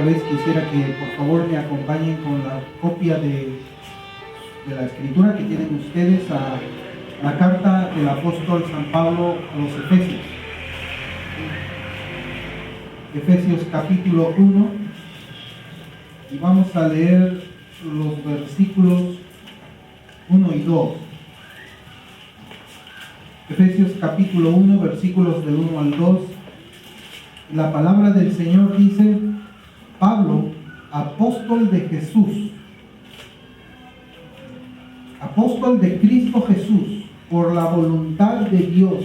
vez quisiera que por favor me acompañen con la copia de la escritura que tienen ustedes a la carta del apóstol San Pablo a los Efesios. Efesios capítulo 1, y vamos a leer los versículos 1 y 2. Efesios capítulo 1, versículos del 1 al 2. La palabra del Señor dice: Pablo, apóstol de Jesús, apóstol de Cristo Jesús, por la voluntad de Dios,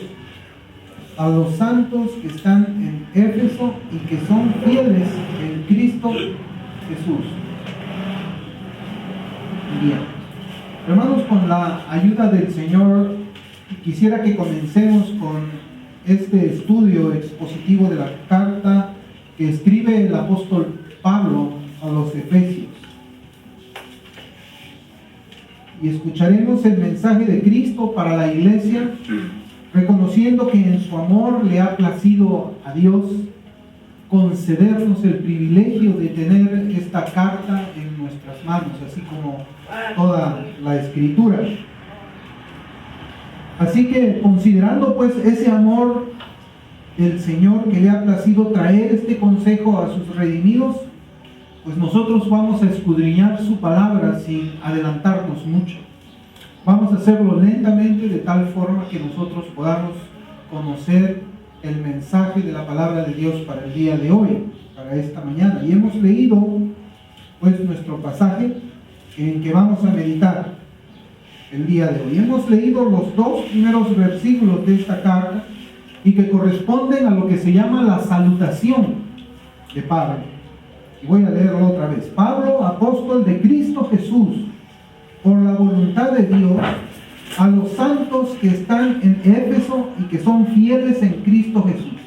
a los santos que están en Éfeso y que son fieles en Cristo Jesús. Bien, hermanos, con la ayuda del Señor, quisiera que comencemos con este estudio expositivo de la carta que escribe el apóstol Pablo a los Efesios. Y escucharemos el mensaje de Cristo para la iglesia, reconociendo que en su amor le ha placido a Dios concedernos el privilegio de tener esta carta en nuestras manos, así como toda la escritura. Así que, considerando pues ese amor del Señor que le ha placido traer este consejo a sus redimidos, pues nosotros vamos a escudriñar su palabra sin adelantarnos mucho. Vamos a hacerlo lentamente, de tal forma que nosotros podamos conocer el mensaje de la palabra de Dios para el día de hoy, para esta mañana. Y hemos leído pues nuestro pasaje en que vamos a meditar el día de hoy. Hemos leído los dos primeros versículos de esta carta y que corresponden a lo que se llama la salutación de Pablo. Y voy a leerlo otra vez. Pablo, apóstol de Cristo Jesús, por la voluntad de Dios, a los santos que están en Éfeso y que son fieles en Cristo Jesús.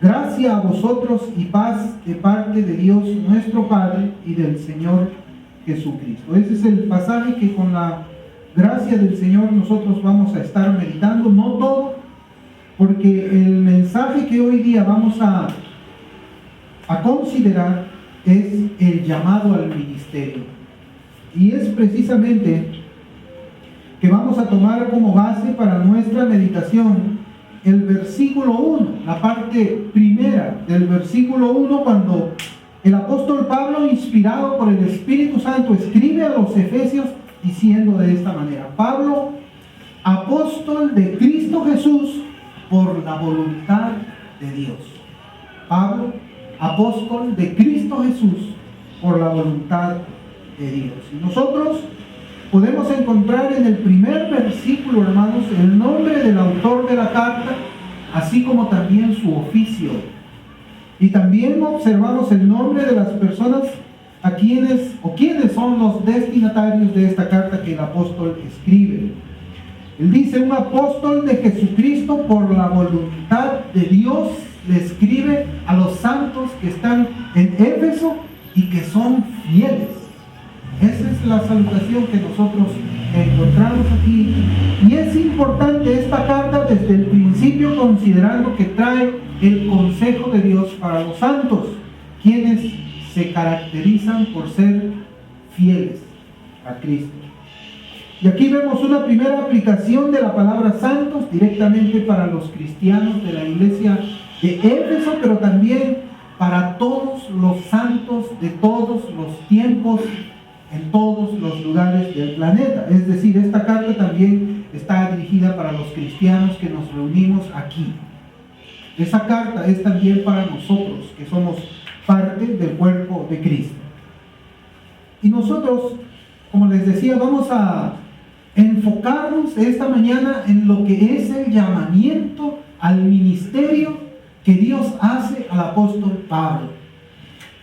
Gracia a vosotros y paz de parte de Dios nuestro Padre y del Señor Jesucristo. Ese es el pasaje que con la gracia del Señor nosotros vamos a estar meditando, no todo, porque el mensaje que hoy día vamos a considerar es el llamado al ministerio. Y es precisamente que vamos a tomar como base para nuestra meditación el versículo 1, la parte primera del versículo 1, cuando el apóstol Pablo, inspirado por el Espíritu Santo, escribe a los Efesios diciendo de esta manera: Pablo, apóstol de Cristo Jesús, por la voluntad de Dios. Pablo, apóstol de Cristo Jesús, por la voluntad de Dios. Y nosotros podemos encontrar en el primer versículo, hermanos, el nombre del autor de la carta, así como también su oficio. Y también observamos el nombre de las personas a quienes son los destinatarios de esta carta que el apóstol escribe. Él dice: un apóstol de Jesucristo por la voluntad de Dios, le escribe a los santos que están en Éfeso y que son fieles. Esa es la salutación que nosotros encontramos aquí. Y es importante esta carta desde el principio, considerando que trae el consejo de Dios para los santos, quienes se caracterizan por ser fieles a Cristo. Y aquí vemos una primera aplicación de la palabra santos directamente para los cristianos de la iglesia de Éfeso, pero también para todos los santos de todos los tiempos, en todos los lugares del planeta. Es decir, esta carta también está dirigida para los cristianos que nos reunimos aquí. Esa carta es también para nosotros, que somos parte del cuerpo de Cristo. Y nosotros, como les decía, vamos a enfocarnos esta mañana en lo que es el llamamiento al ministerio que Dios hace al apóstol Pablo.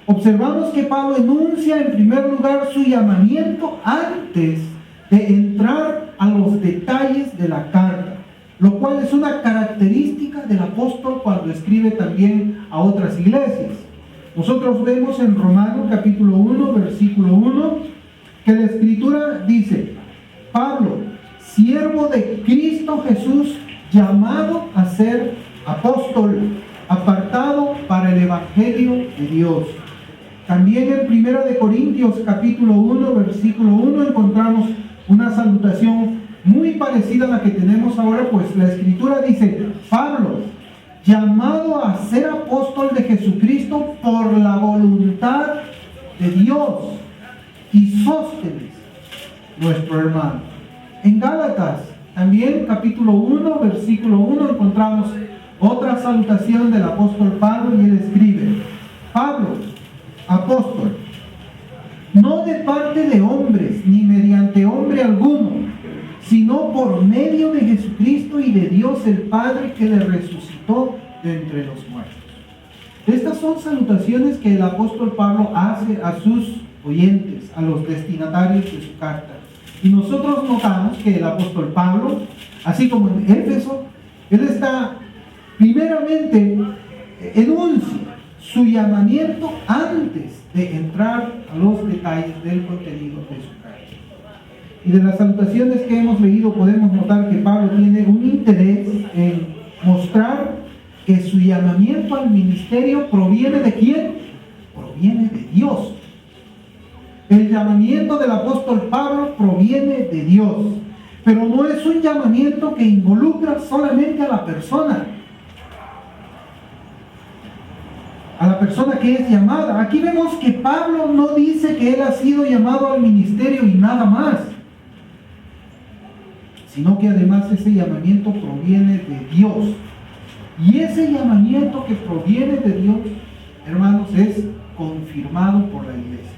Observamos que Pablo enuncia en primer lugar su llamamiento antes de entrar a los detalles de la carta, lo cual es una característica del apóstol cuando escribe también a otras iglesias. Nosotros vemos en Romanos capítulo 1, versículo 1, que la escritura dice: Pablo, siervo de Cristo Jesús, llamado a ser apóstol apartado para el Evangelio de Dios. También en 1 Corintios capítulo 1, versículo 1 encontramos una salutación muy parecida a la que tenemos ahora, pues la Escritura dice: Pablo, llamado a ser apóstol de Jesucristo por la voluntad de Dios, y Sóstenes, nuestro hermano. En Gálatas, también capítulo 1, versículo 1, encontramos otra salutación del apóstol Pablo, y él escribe: Pablo, apóstol, no de parte de hombres, ni mediante hombre alguno, sino por medio de Jesucristo y de Dios el Padre, que le resucitó de entre los muertos. Estas son salutaciones que el apóstol Pablo hace a sus oyentes, a los destinatarios de su carta. Y nosotros notamos que el apóstol Pablo, así como en Éfeso, él está primeramente enuncia su llamamiento antes de entrar a los detalles del contenido de su carta. Y de las salutaciones que hemos leído podemos notar que Pablo tiene un interés en mostrar que su llamamiento al ministerio proviene ¿de quién? Proviene de Dios. El llamamiento del apóstol Pablo proviene de Dios, pero no es un llamamiento que involucra solamente a la persona que es llamada. Aquí vemos que Pablo no dice que él ha sido llamado al ministerio y nada más, sino que además ese llamamiento proviene de Dios. Y ese llamamiento que proviene de Dios, hermanos, es confirmado por la iglesia.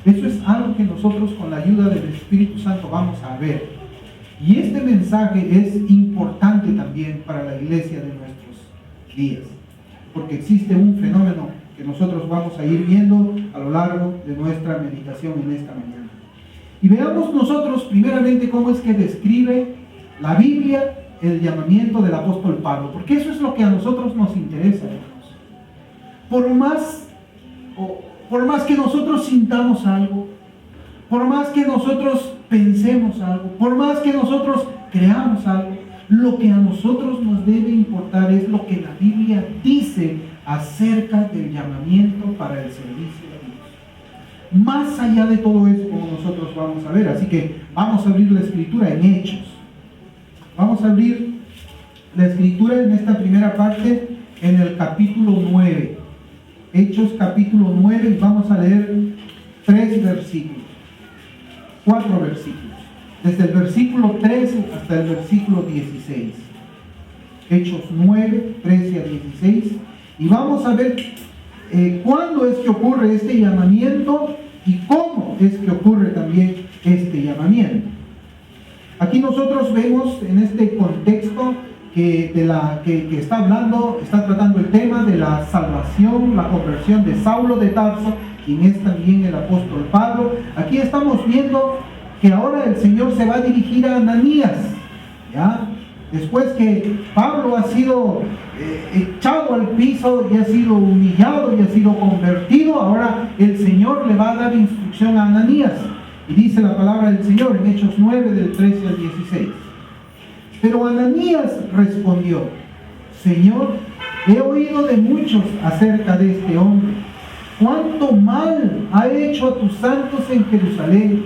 Eso es algo que nosotros, con la ayuda del Espíritu Santo, vamos a ver. Y este mensaje es importante también para la iglesia de nuestros días, porque existe un fenómeno que nosotros vamos a ir viendo a lo largo de nuestra meditación en esta mañana. Y veamos nosotros primeramente cómo es que describe la Biblia el llamamiento del apóstol Pablo, porque eso es lo que a nosotros nos interesa, hermanos. Por más que nosotros sintamos algo, por más que nosotros pensemos algo, por más que nosotros creamos algo, lo que a nosotros nos debe importar es lo que la Biblia dice acerca del llamamiento para el servicio de Dios. Más allá de todo eso, como nosotros vamos a ver, así que vamos a abrir la Escritura en Hechos. Vamos a abrir la Escritura en esta primera parte en el capítulo 9. Hechos capítulo 9, y vamos a leer 4 versículos. Desde el versículo 13 hasta el versículo 16. Hechos 9, 13 a 16. Y vamos a ver cuándo es que ocurre este llamamiento y cómo es que ocurre también este llamamiento. Aquí nosotros vemos en este contexto que está tratando el tema de la salvación, la conversión de Saulo de Tarso, quien es también el apóstol Pablo. Aquí estamos viendo que ahora el Señor se va a dirigir a Ananías, ¿ya? Después que Pablo ha sido echado al piso y ha sido humillado y ha sido convertido, ahora el Señor le va a dar instrucción a Ananías. Y dice la palabra del Señor en Hechos 9, del 13 al 16. Pero Ananías respondió: Señor, he oído de muchos acerca de este hombre, cuánto mal ha hecho a tus santos en Jerusalén,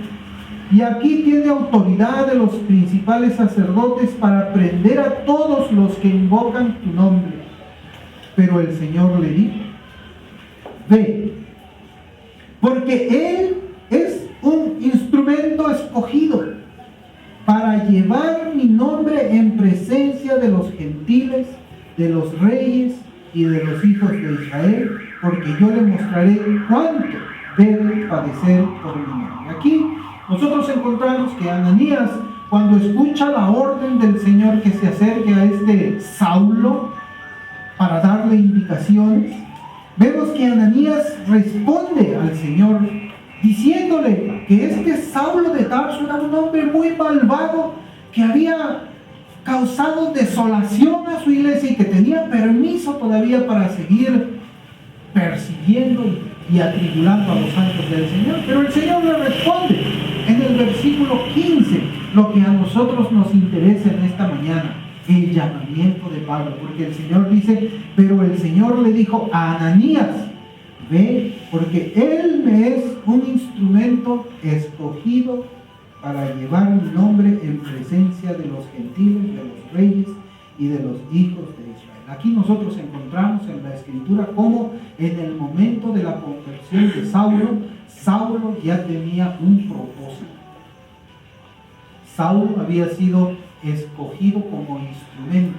y aquí tiene autoridad de los principales sacerdotes para prender a todos los que invocan tu nombre. Pero el Señor le dijo: ve, porque él es un instrumento escogido para llevar mi nombre en presencia de los gentiles, de los reyes y de los hijos de Israel, porque yo le mostraré cuánto debe padecer por mi nombre. Aquí nosotros encontramos que Ananías, cuando escucha la orden del Señor que se acerque a este Saulo para darle indicaciones, vemos que Ananías responde al Señor diciéndole que este Saulo de Tarso era un hombre muy malvado, que había causado desolación a su iglesia y que tenía permiso todavía para seguir persiguiendo y atribulando a los santos del Señor. Pero el Señor le responde en el versículo 15 lo que a nosotros nos interesa en esta mañana. el llamamiento de Pablo, porque el Señor dice, pero el Señor le dijo a Ananías, ve, porque él me es un instrumento escogido para llevar mi nombre en presencia de los gentiles, de los reyes y de los hijos de Israel. Aquí nosotros encontramos en la Escritura cómo en el momento de la conversión de Saulo ya tenía un propósito. Saulo había sido escogido como instrumento,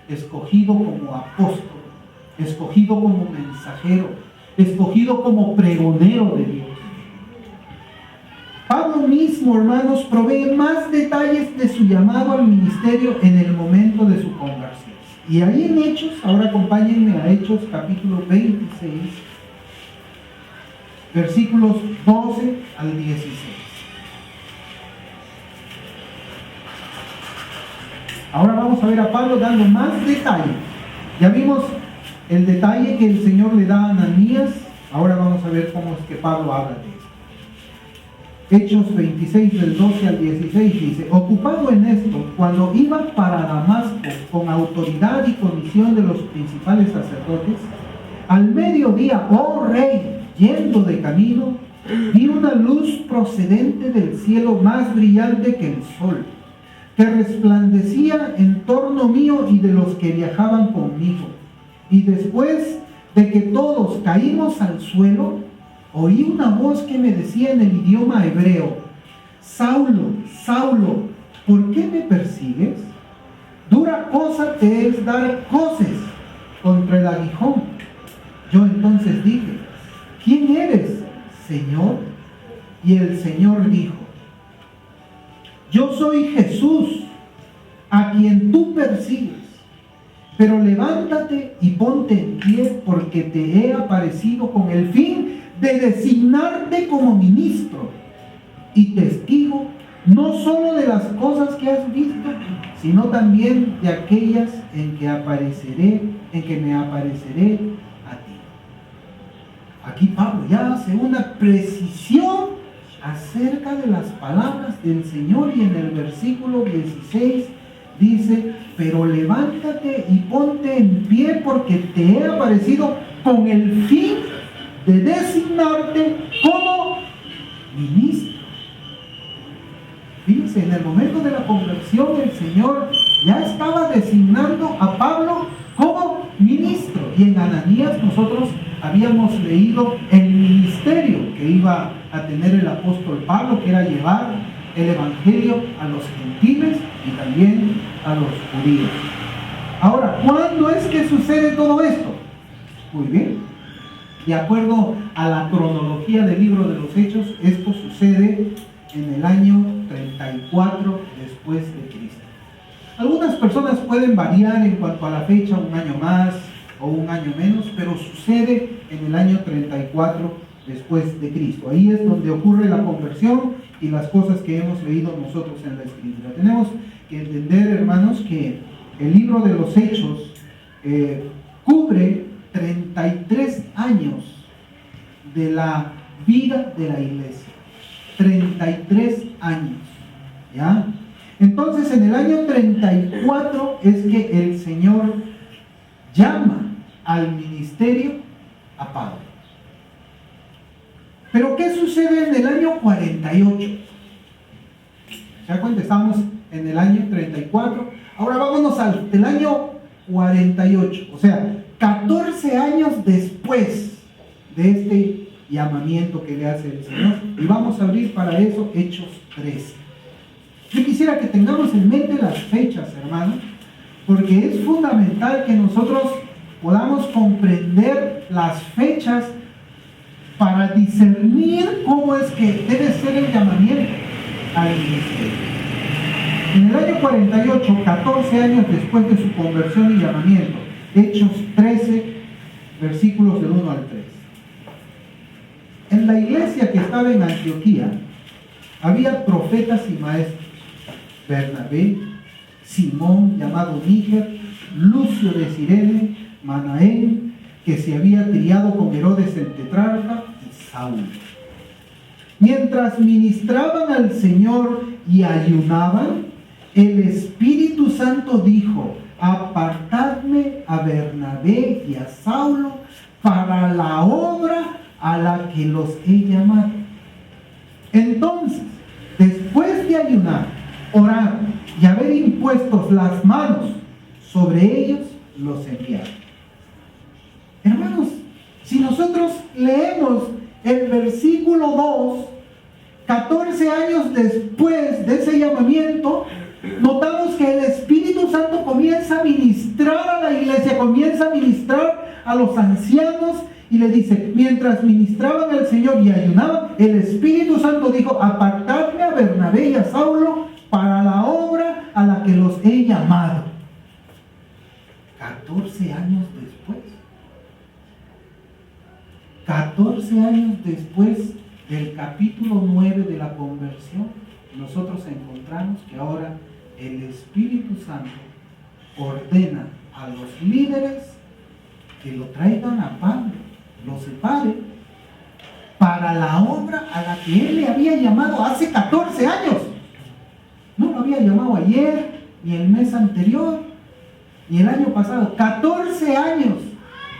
escogido como apóstol, escogido como mensajero, escogido como pregonero de Dios. Pablo mismo, hermanos, provee más detalles de su llamado al ministerio en el momento de su conversión. Y ahí en Hechos, ahora acompáñenme a Hechos capítulo 26, versículos 12 al 16. Ahora vamos a ver a Pablo dando más detalle. Ya vimos el detalle que el Señor le da a Ananías. Ahora vamos a ver cómo es que Pablo habla de esto. Hechos 26 del 12 al 16 dice, ocupado en esto, cuando iba para Damasco con autoridad y comisión de los principales sacerdotes, al mediodía, oh rey, yendo de camino, vi una luz procedente del cielo más brillante que el sol, que resplandecía en torno mío y de los que viajaban conmigo. Y después de que todos caímos al suelo, oí una voz que me decía en el idioma hebreo, Saulo, Saulo, ¿por qué me persigues? Dura cosa te es dar coces contra el aguijón. Yo entonces dije, ¿quién eres, Señor? Y el Señor dijo, yo soy Jesús, a quien tú persigues. Pero levántate y ponte en pie, porque te he aparecido con el fin de designarte como ministro y testigo, no solo de las cosas que has visto, sino también de aquellas en que me apareceré a ti. Aquí Pablo ya hace una precisión acerca de las palabras del Señor, y en el versículo 16 dice, pero levántate y ponte en pie, porque te he aparecido con el fin de designarte como ministro. Fíjense, en el momento de la conversión el Señor ya estaba designando a Pablo como ministro, y en Ananías nosotros habíamos leído el ministerio que iba a tener el apóstol Pablo, que era llevar el evangelio a los gentiles y también a los judíos. Ahora, ¿cuándo es que sucede todo esto? Muy bien, de acuerdo a la cronología del libro de los Hechos, esto sucede en el año 34 después de Cristo. Algunas personas pueden variar en cuanto a la fecha, un año más o un año menos, pero sucede en el año 34 después de Cristo. Ahí es donde ocurre la conversión y las cosas que hemos leído nosotros en la Escritura. Tenemos que entender, hermanos, que el libro de los Hechos cubre 33 años de la vida de la iglesia. 33 años, ¿ya? Entonces, en el año 34 es que el Señor llama al ministerio a Pablo. Pero ¿qué sucede en el año 48? ¿Se da cuenta? Estamos en el año 34. Ahora vámonos al año 48. O sea, 14 años después de este llamamiento que le hace el Señor. Y vamos a abrir para eso Hechos 13. Yo quisiera que tengamos en mente las fechas, hermanos, porque es fundamental que nosotros podamos comprender las fechas para discernir cómo es que debe ser el llamamiento al ministerio. En el año 48, 14 años después de su conversión y llamamiento, Hechos 13, versículos del 1 al 3. En la iglesia que estaba en Antioquía, había profetas y maestros: Bernabé, Simón, llamado Níger, Lucio de Cirene, Manaén, que se había criado con Herodes el tetrarca, y Saulo. Mientras ministraban al Señor y ayunaban, el Espíritu Santo dijo: apartadme a Bernabé y a Saulo para la obra a la que los he llamado. Entonces, después de ayunar, orar y haber impuesto las manos sobre ellos, los enviaron. Hermanos, si nosotros leemos el versículo 2, 14 años después de ese llamamiento, notamos que el Espíritu Santo comienza a ministrar a la iglesia, comienza a ministrar a los ancianos, y le dice: mientras ministraban al Señor y ayunaban, el Espíritu Santo dijo: apartadme a Bernabé y a Saulo para la obra a la que los he llamado. 14 años después. 14 años después del capítulo 9 de la conversión, nosotros encontramos que ahora el Espíritu Santo ordena a los líderes que lo traigan a Pablo, lo separe para la obra a la que él le había llamado hace 14 años. No lo había llamado ayer, ni el mes anterior, ni el año pasado. 14 años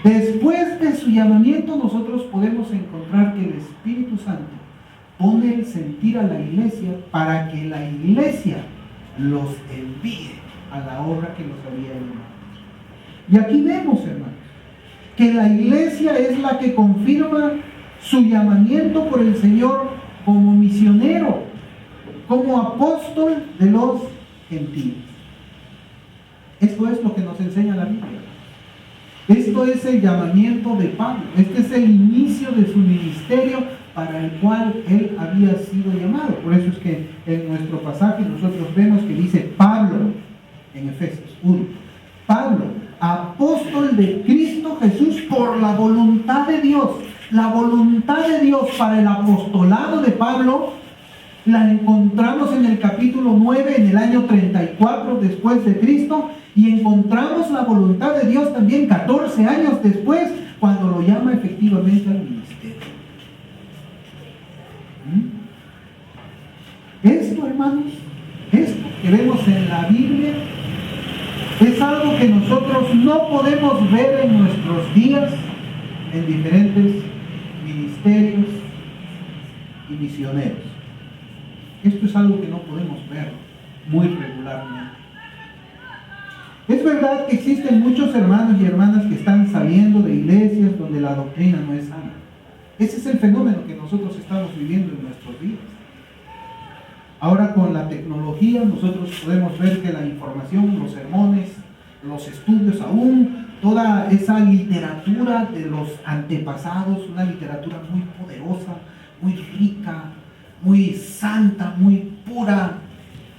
después de su llamamiento, nosotros podemos encontrar que el Espíritu Santo pone el sentir a la iglesia para que la iglesia los envíe a la obra que los había llamado. Y aquí vemos, hermanos, que la iglesia es la que confirma su llamamiento por el Señor como misionero, como apóstol de los gentiles. Esto es lo que nos enseña la Biblia. Esto es el llamamiento de Pablo. Este es el inicio de su ministerio para el cual él había sido llamado. Por eso es que en nuestro pasaje nosotros vemos que dice Pablo, en Efesios 1, Pablo, apóstol de Cristo Jesús por la voluntad de Dios. La voluntad de Dios para el apostolado de Pablo la encontramos en el capítulo 9, en el año 34 después de Cristo, y encontramos la voluntad de Dios también 14 años después, cuando lo llama efectivamente al ministerio. Esto, hermanos, esto que vemos en la Biblia es algo que nosotros no podemos ver en nuestros días en diferentes ministerios y misioneros. Esto es algo que no podemos ver muy regularmente. Es verdad que existen muchos hermanos y hermanas que están saliendo de iglesias donde la doctrina no es sana. Ese es el fenómeno que nosotros estamos viviendo en nuestros días. Ahora con la tecnología nosotros podemos ver que la información, los sermones, los estudios, aún toda esa literatura de los antepasados, una literatura muy poderosa, muy rica, muy santa, muy pura,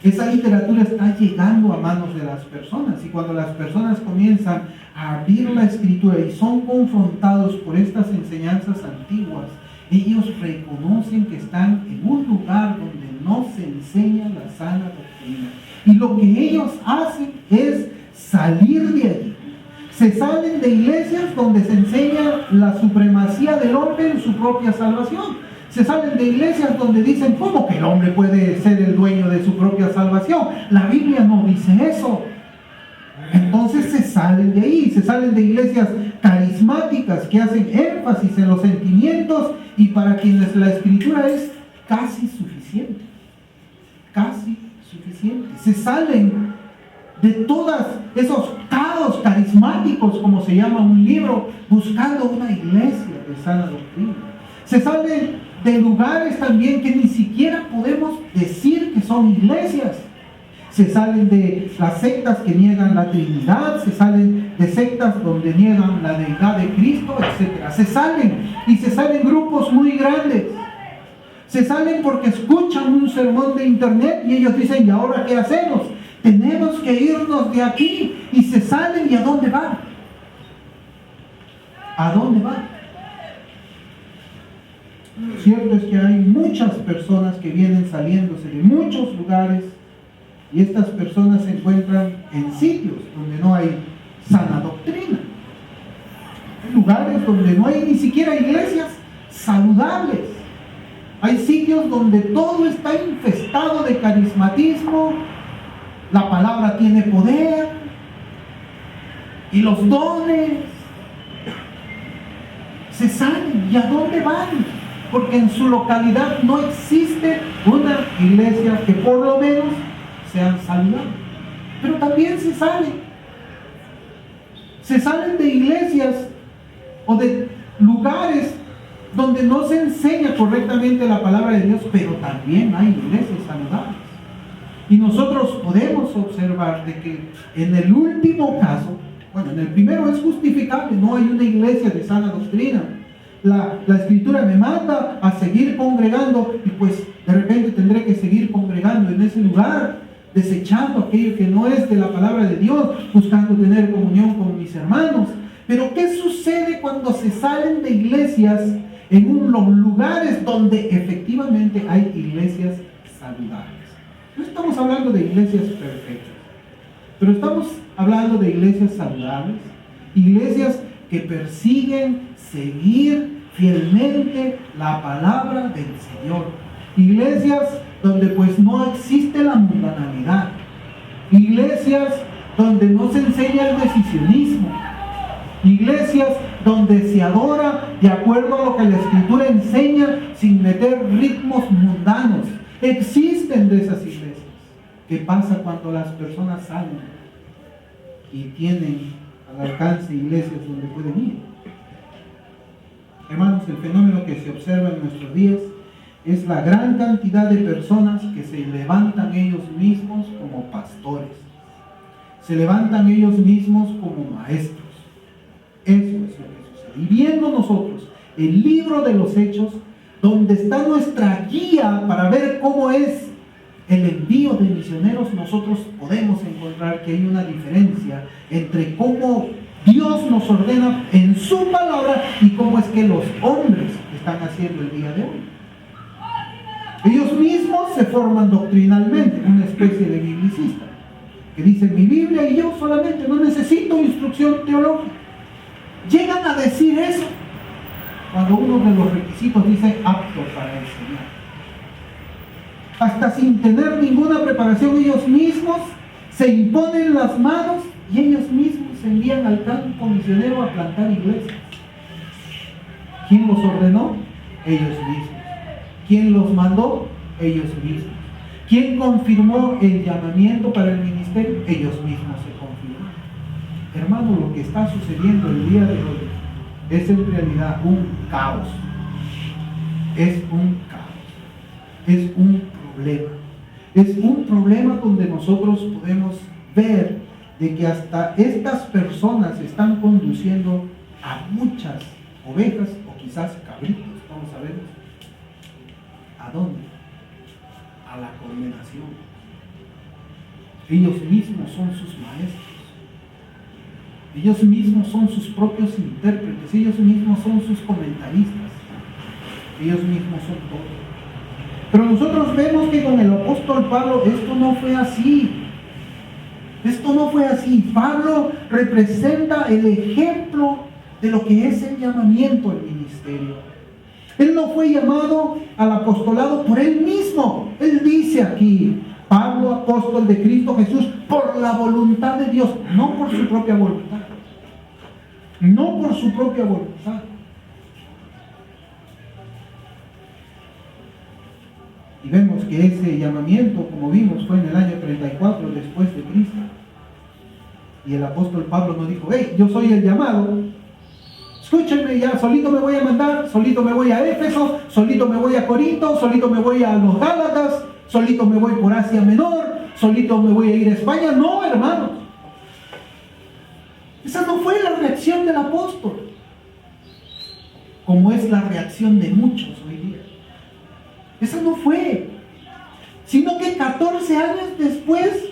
esa literatura está llegando a manos de las personas, y cuando las personas comienzan a abrir la escritura y son confrontados por estas enseñanzas antiguas, ellos reconocen que están en un lugar donde no se enseña la sana doctrina, y lo que ellos hacen es salir de allí. Se salen de iglesias donde se enseña la supremacía del hombre en su propia salvación. Se salen de iglesias donde dicen: ¿cómo que el hombre puede ser el dueño de su propia salvación? La Biblia no dice eso. Entonces se salen de ahí, se salen de iglesias carismáticas que hacen énfasis en los sentimientos y para quienes la escritura es casi suficiente. Casi suficiente. Se salen de todos esos cados carismáticos, como se llama un libro, buscando una iglesia de sana doctrina. Se salen de lugares también que ni siquiera podemos decir que son iglesias. Se salen de las sectas que niegan la Trinidad, se salen de sectas donde niegan la deidad de Cristo, etc. Se salen grupos muy grandes. Se salen porque escuchan un sermón de internet y ellos dicen: ¿y ahora qué hacemos? Tenemos que irnos de aquí. Y se salen, ¿y a dónde van? ¿A dónde van? Lo cierto es que hay muchas personas que vienen saliéndose de muchos lugares, y estas personas se encuentran en sitios donde no hay sana doctrina. Hay lugares donde no hay ni siquiera iglesias saludables. Hay sitios donde todo está infestado de carismatismo, la palabra tiene poder y los dones. Se salen. ¿Y a dónde van? Porque en su localidad no existe una iglesia que por lo menos sean saludables. Pero también se salen. Se salen de iglesias o de lugares donde no se enseña correctamente la palabra de Dios, pero también hay iglesias saludables. Y nosotros podemos observar de que en el último caso, bueno, en el primero es justificable, no hay una iglesia de sana doctrina. La Escritura me manda a seguir congregando y pues de repente tendré que seguir congregando en ese lugar, desechando aquello que no es de la palabra de Dios, buscando tener comunión con mis hermanos. Pero ¿qué sucede cuando se salen de iglesias en los lugares donde efectivamente hay iglesias saludables? No estamos hablando de iglesias perfectas, pero estamos hablando de iglesias saludables, iglesias que persiguen seguir fielmente la palabra del Señor, iglesias donde pues no existe la mundanalidad, iglesias donde no se enseña el decisionismo, iglesias donde se adora de acuerdo a lo que la Escritura enseña sin meter ritmos mundanos. Existen de esas iglesias. ¿Qué pasa cuando las personas salen y tienen al alcance iglesias donde pueden ir? Hermanos, el fenómeno que se observa en nuestros días es la gran cantidad de personas que se levantan ellos mismos como pastores, se levantan ellos mismos como maestros. Eso es lo que sucede. Y viendo nosotros el libro de los Hechos, donde está nuestra guía para ver cómo es el envío de misioneros, nosotros podemos encontrar que hay una diferencia entre cómo Dios nos ordena en su palabra y cómo es que los hombres están haciendo el día de hoy. Ellos mismos se forman doctrinalmente, una especie de biblicista, que dice mi Biblia y yo solamente, no necesito instrucción teológica. Llegan a decir eso cuando uno de los requisitos dice apto para enseñar. Hasta sin tener ninguna preparación, ellos mismos se imponen las manos y ellos mismos se envían al campo misionero a plantar iglesias. ¿Quién los ordenó? Ellos mismos. ¿Quién los mandó? Ellos mismos. ¿Quién confirmó el llamamiento para el ministerio? Ellos mismos se confirmaron. Hermano, lo que está sucediendo el día de hoy es en realidad un caos. Es un caos. Es un problema. Es un problema donde nosotros podemos ver de que hasta estas personas están conduciendo a muchas ovejas o quizás cabritos, vamos a ver. ¿A dónde? A la condenación. Ellos mismos son sus maestros. Ellos mismos son sus propios intérpretes. Ellos mismos son sus comentaristas. Ellos mismos son todo. Pero nosotros vemos que con el apóstol Pablo esto no fue así. Esto no fue así. Pablo representa el ejemplo de lo que es el llamamiento al ministerio. Él no fue llamado al apostolado por él mismo. Él dice aquí, Pablo, apóstol de Cristo Jesús, por la voluntad de Dios, no por su propia voluntad. No por su propia voluntad. Y vemos que ese llamamiento, como vimos, fue en el año 34 después de Cristo. Y el apóstol Pablo no dijo, hey, yo soy el llamado. Escúchenme, ya solito me voy a mandar, solito me voy a Éfeso, solito me voy a Corinto, solito me voy a los Gálatas, solito me voy por Asia Menor, solito me voy a ir a España. No, hermanos. Esa no fue la reacción del apóstol, como es la reacción de muchos hoy día. Esa no fue, sino que 14 años después,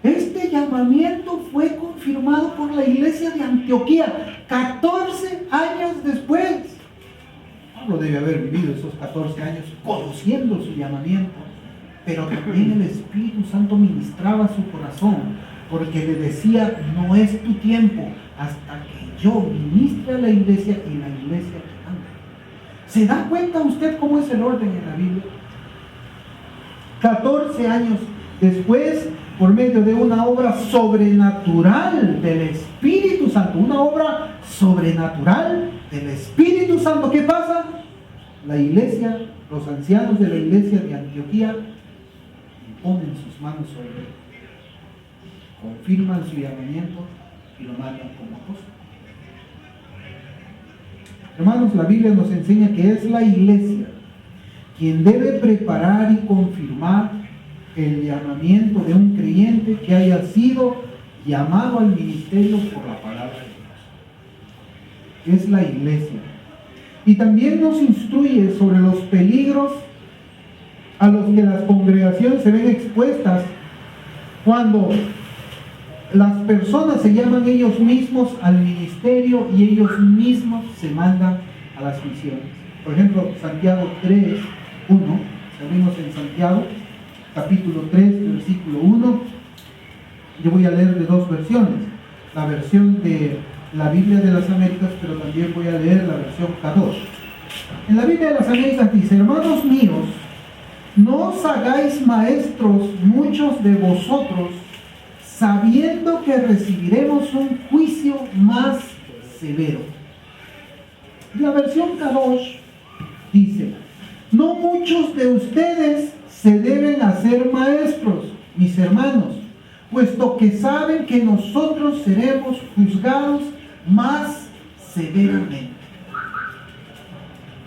este llamamiento fue confirmado por la iglesia de Antioquía. 14 años después. Pablo debe haber vivido esos 14 años conociendo su llamamiento, pero también el Espíritu Santo ministraba su corazón, porque le decía, no es tu tiempo hasta que yo ministre a la iglesia y la iglesia te ame. ¿Se da cuenta usted cómo es el orden en la Biblia? 14 años después por medio de una obra sobrenatural del Espíritu Santo. Una obra sobrenatural del Espíritu Santo. ¿Qué pasa? La iglesia, los ancianos de la iglesia de Antioquía ponen sus manos sobre él, confirman su llamamiento y lo mandan como apóstol. Hermanos, la Biblia nos enseña que es la iglesia quien debe preparar y confirmar el llamamiento de un creyente que haya sido llamado al ministerio por la palabra de Dios. Es la iglesia. Y también nos instruye sobre los peligros a los que las congregaciones se ven expuestas cuando las personas se llaman ellos mismos al ministerio y ellos mismos se mandan a las misiones. Por ejemplo, Santiago 3, 1, salimos en Santiago, capítulo 3, versículo 1. Yo voy a leer de dos versiones, la versión de la Biblia de las Américas, pero también voy a leer la versión Kadosh. En la Biblia de las Américas dice: hermanos míos, no os hagáis maestros muchos de vosotros, sabiendo que recibiremos un juicio más severo. La versión Kadosh dice: no muchos de ustedes se deben hacer maestros, mis hermanos, puesto que saben que nosotros seremos juzgados más severamente.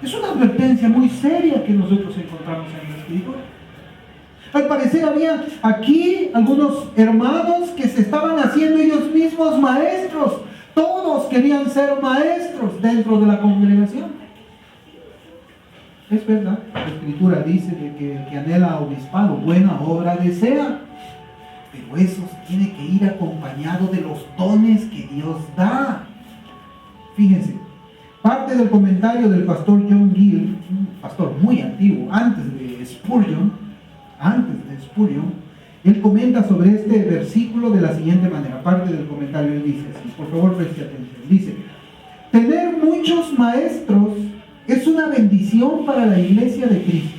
Es una advertencia muy seria que nosotros encontramos en la Escritura. Al parecer había aquí algunos hermanos que se estaban haciendo ellos mismos maestros. Todos querían ser maestros dentro de la congregación. Es verdad, la Escritura dice de que el que anhela obispado, buena obra desea. Pero eso tiene que ir acompañado de los dones que Dios da. Fíjense, parte del comentario del pastor John Gill, un pastor muy antiguo, antes de Spurgeon, él comenta sobre este versículo de la siguiente manera. Parte del comentario él dice así, por favor preste atención. Dice: tener muchos maestros es una bendición para la iglesia de Cristo.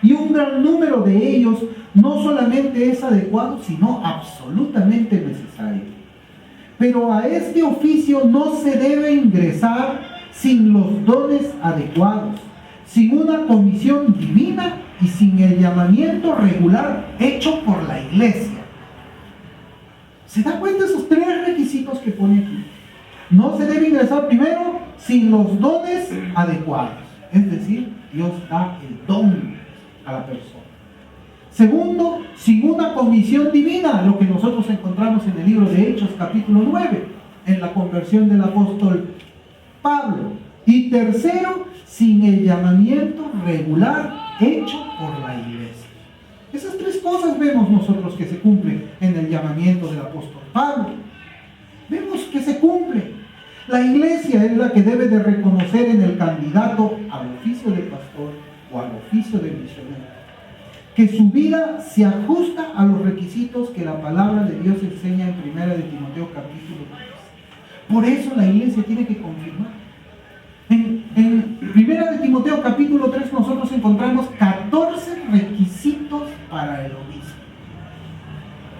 Y un gran número de ellos no solamente es adecuado, sino absolutamente necesario. Pero a este oficio no se debe ingresar sin los dones adecuados, sin una comisión divina y sin el llamamiento regular hecho por la iglesia. ¿Se da cuenta de esos tres requisitos que pone aquí? No se debe ingresar primero sin los dones adecuados. Es decir, Dios da el don a la persona. Segundo, sin una comisión divina, lo que nosotros encontramos en el libro de Hechos capítulo 9, en la conversión del apóstol Pablo. Y tercero, sin el llamamiento regular hecho por la iglesia. Esas tres cosas vemos nosotros que se cumplen en el llamamiento del apóstol Pablo. Vemos que se cumple. La iglesia es la que debe de reconocer en el candidato al oficio de pastor o al oficio de misionero que su vida se ajusta a los requisitos que la palabra de Dios enseña en 1 de Timoteo capítulo 3. Por eso la iglesia tiene que confirmar. En 1 de Timoteo capítulo 3 nosotros encontramos 14 requisitos para el obispo.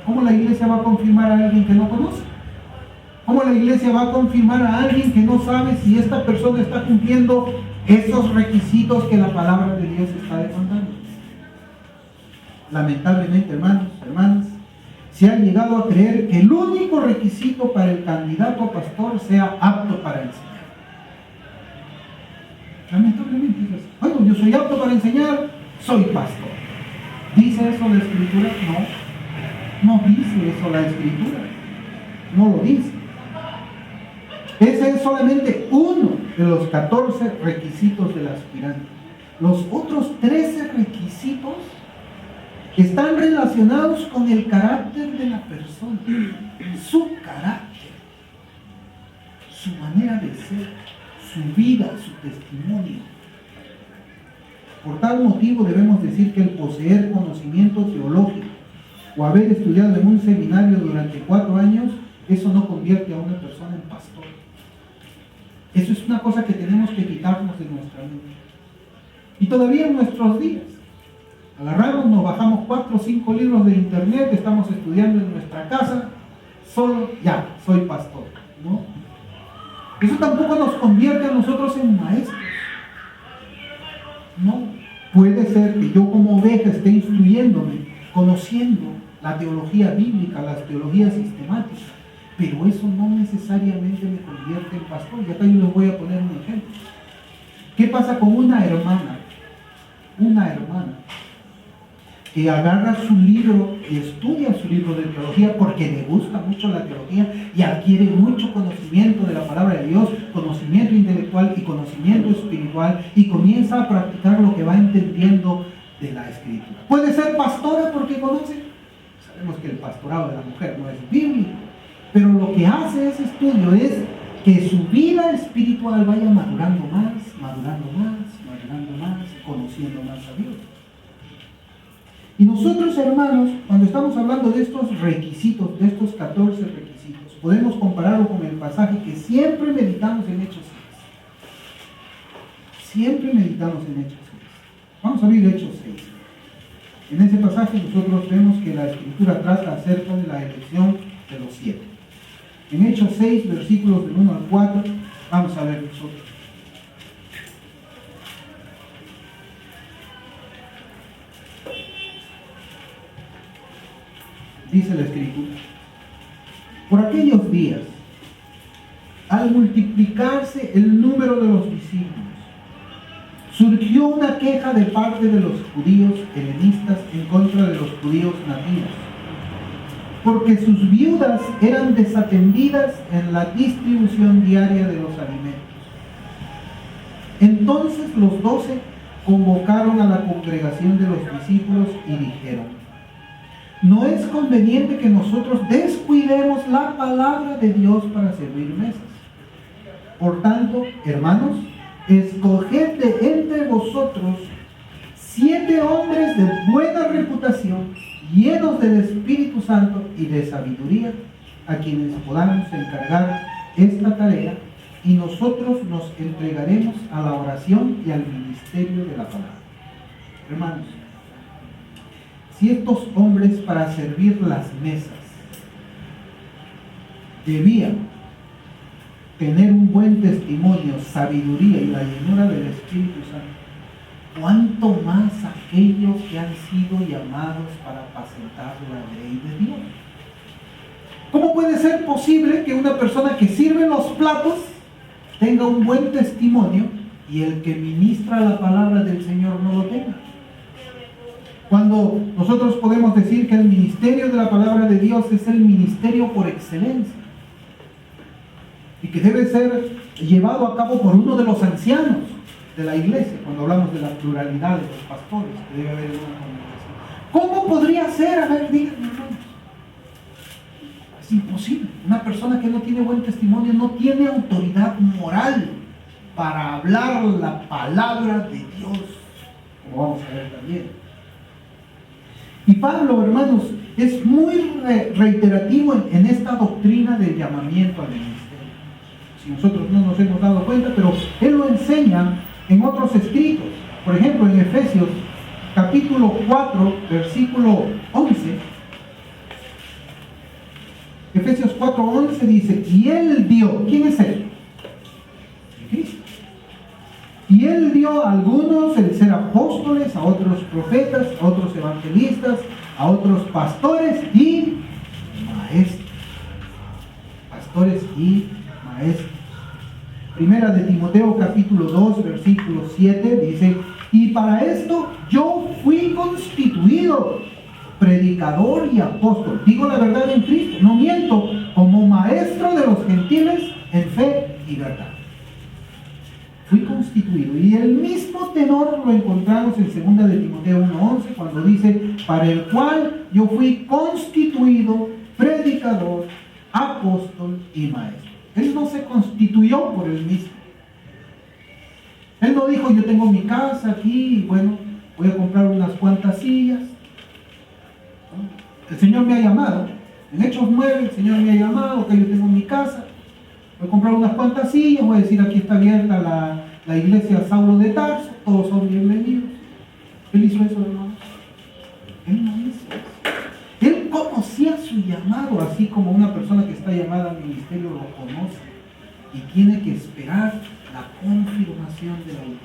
¿Cómo la iglesia va a confirmar a alguien que no conoce? ¿Cómo la iglesia va a confirmar a alguien que no sabe si esta persona está cumpliendo esos requisitos que la palabra de Dios está demandando? Lamentablemente, hermanos, hermanas, se ha llegado a creer que el único requisito para el candidato a pastor sea apto para enseñar. Lamentablemente es así. Bueno, yo soy apto para enseñar, soy pastor. ¿Dice eso la Escritura? No dice eso la Escritura. No lo dice. Ese es solamente uno de los 14 requisitos del aspirante. Los otros 13 requisitos están relacionados con el carácter de la persona, su carácter, su manera de ser, su vida, su testimonio. Por tal motivo debemos decir que el poseer conocimiento teológico o haber estudiado en un seminario durante 4 años, eso no convierte a una persona en pastor. Eso es una cosa que tenemos que quitarnos de nuestra mente. Y todavía en nuestros días, Agarramos, nos bajamos 4 o 5 libros de internet, estamos estudiando en nuestra casa, solo ya, soy pastor, ¿no? Eso tampoco nos convierte a nosotros en maestros, ¿no? Puede ser que yo como oveja esté instruyéndome, conociendo la teología bíblica, las teologías sistemáticas, pero eso no necesariamente me convierte en pastor. Y acá yo les voy a poner un ejemplo. ¿Qué pasa con una hermana? Una hermana que agarra su libro y estudia su libro de teología porque le gusta mucho la teología y adquiere mucho conocimiento de la palabra de Dios, conocimiento intelectual y conocimiento espiritual, y comienza a practicar lo que va entendiendo de la Escritura. Puede ser pastora porque conoce. Sabemos que el pastorado de la mujer no es bíblico, pero lo que hace ese estudio es que su vida espiritual vaya madurando más, conociendo más a Dios. Y nosotros, hermanos, cuando estamos hablando de estos requisitos, de estos 14 requisitos, podemos compararlo con el pasaje que siempre meditamos en Hechos 6. Siempre meditamos en Hechos 6. Vamos a abrir Hechos 6. En ese pasaje nosotros vemos que la Escritura trata acerca de la elección de los 7. En Hechos 6, versículos del 1 al 4, vamos a ver nosotros. Dice la Escritura: por aquellos días, al multiplicarse el número de los discípulos, surgió una queja de parte de los judíos helenistas en contra de los judíos nativos, porque sus viudas eran desatendidas en la distribución diaria de los alimentos. Entonces los 12 convocaron a la congregación de los discípulos y dijeron: no es conveniente que nosotros descuidemos la palabra de Dios para servir mesas. Por tanto, hermanos, escoged de entre vosotros 7 hombres de buena reputación, llenos del Espíritu Santo y de sabiduría, a quienes podamos encargar esta tarea, y nosotros nos entregaremos a la oración y al ministerio de la palabra. Hermanos, si estos hombres, para servir las mesas, debían tener un buen testimonio, sabiduría y la llenura del Espíritu Santo, ¿cuánto más aquellos que han sido llamados para apacentar la ley de Dios? ¿Cómo puede ser posible que una persona que sirve los platos tenga un buen testimonio y el que ministra la palabra del Señor no lo tenga? Cuando nosotros podemos decir que el ministerio de la palabra de Dios es el ministerio por excelencia y que debe ser llevado a cabo por uno de los ancianos de la iglesia, cuando hablamos de la pluralidad de los pastores que debe haber en una congregación, ¿cómo podría ser? A ver, díganme, hermanos. Es imposible. Una persona que no tiene buen testimonio no tiene autoridad moral para hablar la palabra de Dios, como vamos a ver también. Y Pablo, hermanos, es muy reiterativo en esta doctrina del llamamiento al ministerio. Si nosotros no nos hemos dado cuenta, pero él lo enseña en otros escritos. Por ejemplo, en Efesios capítulo 4, versículo 11. Efesios 4, 11 dice: y él dio, ¿quién es él? Cristo. Y él dio a algunos el ser apóstoles, a otros profetas, a otros evangelistas, a otros pastores y maestros. Pastores y maestros. Primera de Timoteo capítulo 2, versículo 7 dice: y para esto yo fui constituido predicador y apóstol. Digo la verdad en Cristo, no miento, como maestro de los gentiles en fe y verdad. Fui constituido. Y el mismo tenor lo encontramos en 2 de Timoteo 1:11, cuando dice: para el cual yo fui constituido predicador, apóstol y maestro. Él no se constituyó por él mismo. Él no dijo: yo tengo mi casa aquí y bueno, voy a comprar unas cuantas sillas. El Señor me ha llamado. En Hechos 9 el Señor me ha llamado, que yo tengo mi casa. Voy a comprar unas cuantas sillas, voy a decir: aquí está abierta la iglesia Saulo de Tarso, todos son bienvenidos. Él hizo eso, hermano. llamado, así como una persona que está llamada al ministerio lo conoce y tiene que esperar la confirmación de la iglesia.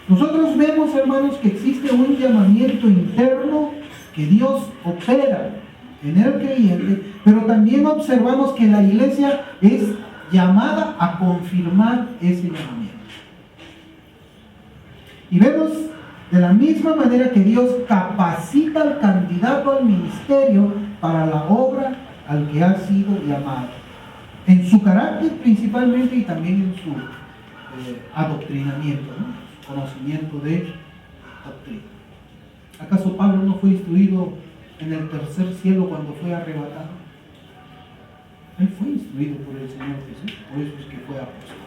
Nosotros vemos, hermanos, que existe un llamamiento interno que Dios opera en el creyente, pero también observamos que la iglesia es llamada a confirmar ese llamamiento. Y vemos de la misma manera que Dios capacita al candidato al ministerio para la obra al que ha sido llamado, en su carácter principalmente y también en su adoctrinamiento, ¿no? Conocimiento de doctrina. ¿Acaso Pablo no fue instruido en el tercer cielo cuando fue arrebatado? Él fue instruido por el Señor Jesús, por eso es que fue apóstol.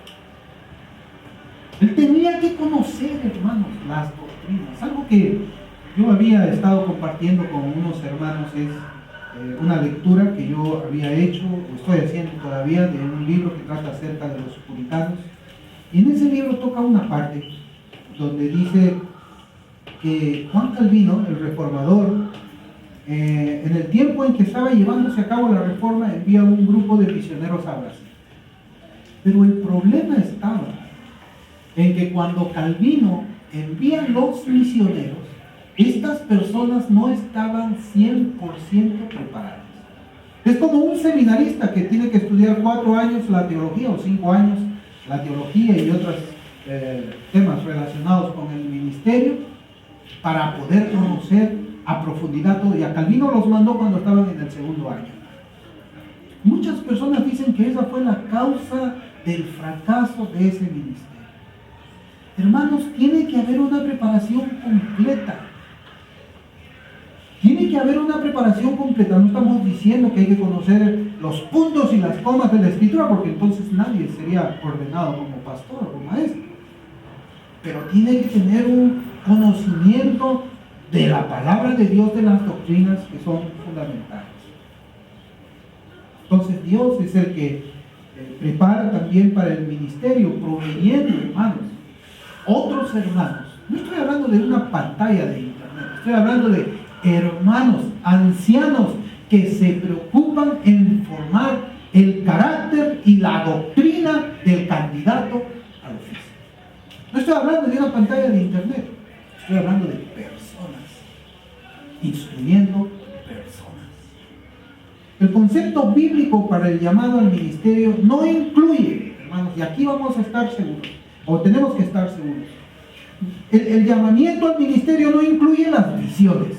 Él tenía que conocer, hermanos, las doctrinas. Algo que yo había estado compartiendo con unos hermanos es una lectura que yo había hecho, o estoy haciendo todavía, de un libro que trata acerca de los puritanos. Y en ese libro toca una parte donde dice que Juan Calvino, el reformador, en el tiempo en que estaba llevándose a cabo la reforma, envía un grupo de misioneros a Brasil. Pero el problema estaba en que cuando Calvino envía los misioneros, estas personas no estaban 100% preparadas. Es como un seminarista que tiene que estudiar 4 años la teología o 5 años la teología y otros temas relacionados con el ministerio para poder conocer a profundidad todo. Y a Calvino los mandó cuando estaban en el 2º año. Muchas personas dicen que esa fue la causa del fracaso de ese ministerio. Hermanos, tiene que haber una preparación completa. Tiene que haber una preparación completa. No estamos diciendo que hay que conocer los puntos y las comas de la Escritura, porque entonces nadie sería ordenado como pastor o maestro. Pero tiene que tener un conocimiento de la palabra de Dios, de las doctrinas que son fundamentales. Entonces Dios es el que prepara también para el ministerio, proveyendo, hermanos, otros hermanos. No estoy hablando de una pantalla de internet, estoy hablando de hermanos, ancianos que se preocupan en formar el carácter y la doctrina del candidato al oficio. No estoy hablando de una pantalla de internet, estoy hablando de personas, instruyendo personas. El concepto bíblico para el llamado al ministerio no incluye, hermanos, y aquí vamos a estar seguros, o tenemos que estar seguros, el llamamiento al ministerio no incluye las visiones.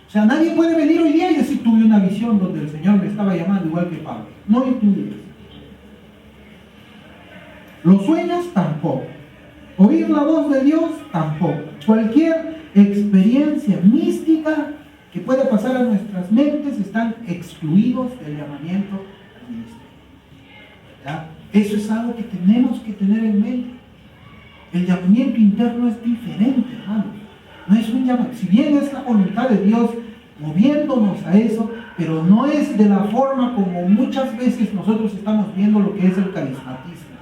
O sea, nadie puede venir hoy día y decir, tuve una visión donde el Señor me estaba llamando igual que Pablo. No incluye eso. Los sueños tampoco. Oír la voz de Dios tampoco. Cualquier experiencia mística que pueda pasar a nuestras mentes están excluidos del llamamiento al ministerio. ¿Ya? Eso es algo que tenemos que tener en mente. El llamamiento interno es diferente, hermano. No es un llamamiento, si bien es la voluntad de Dios moviéndonos a eso, pero no es de la forma como muchas veces nosotros estamos viendo lo que es el carismatismo.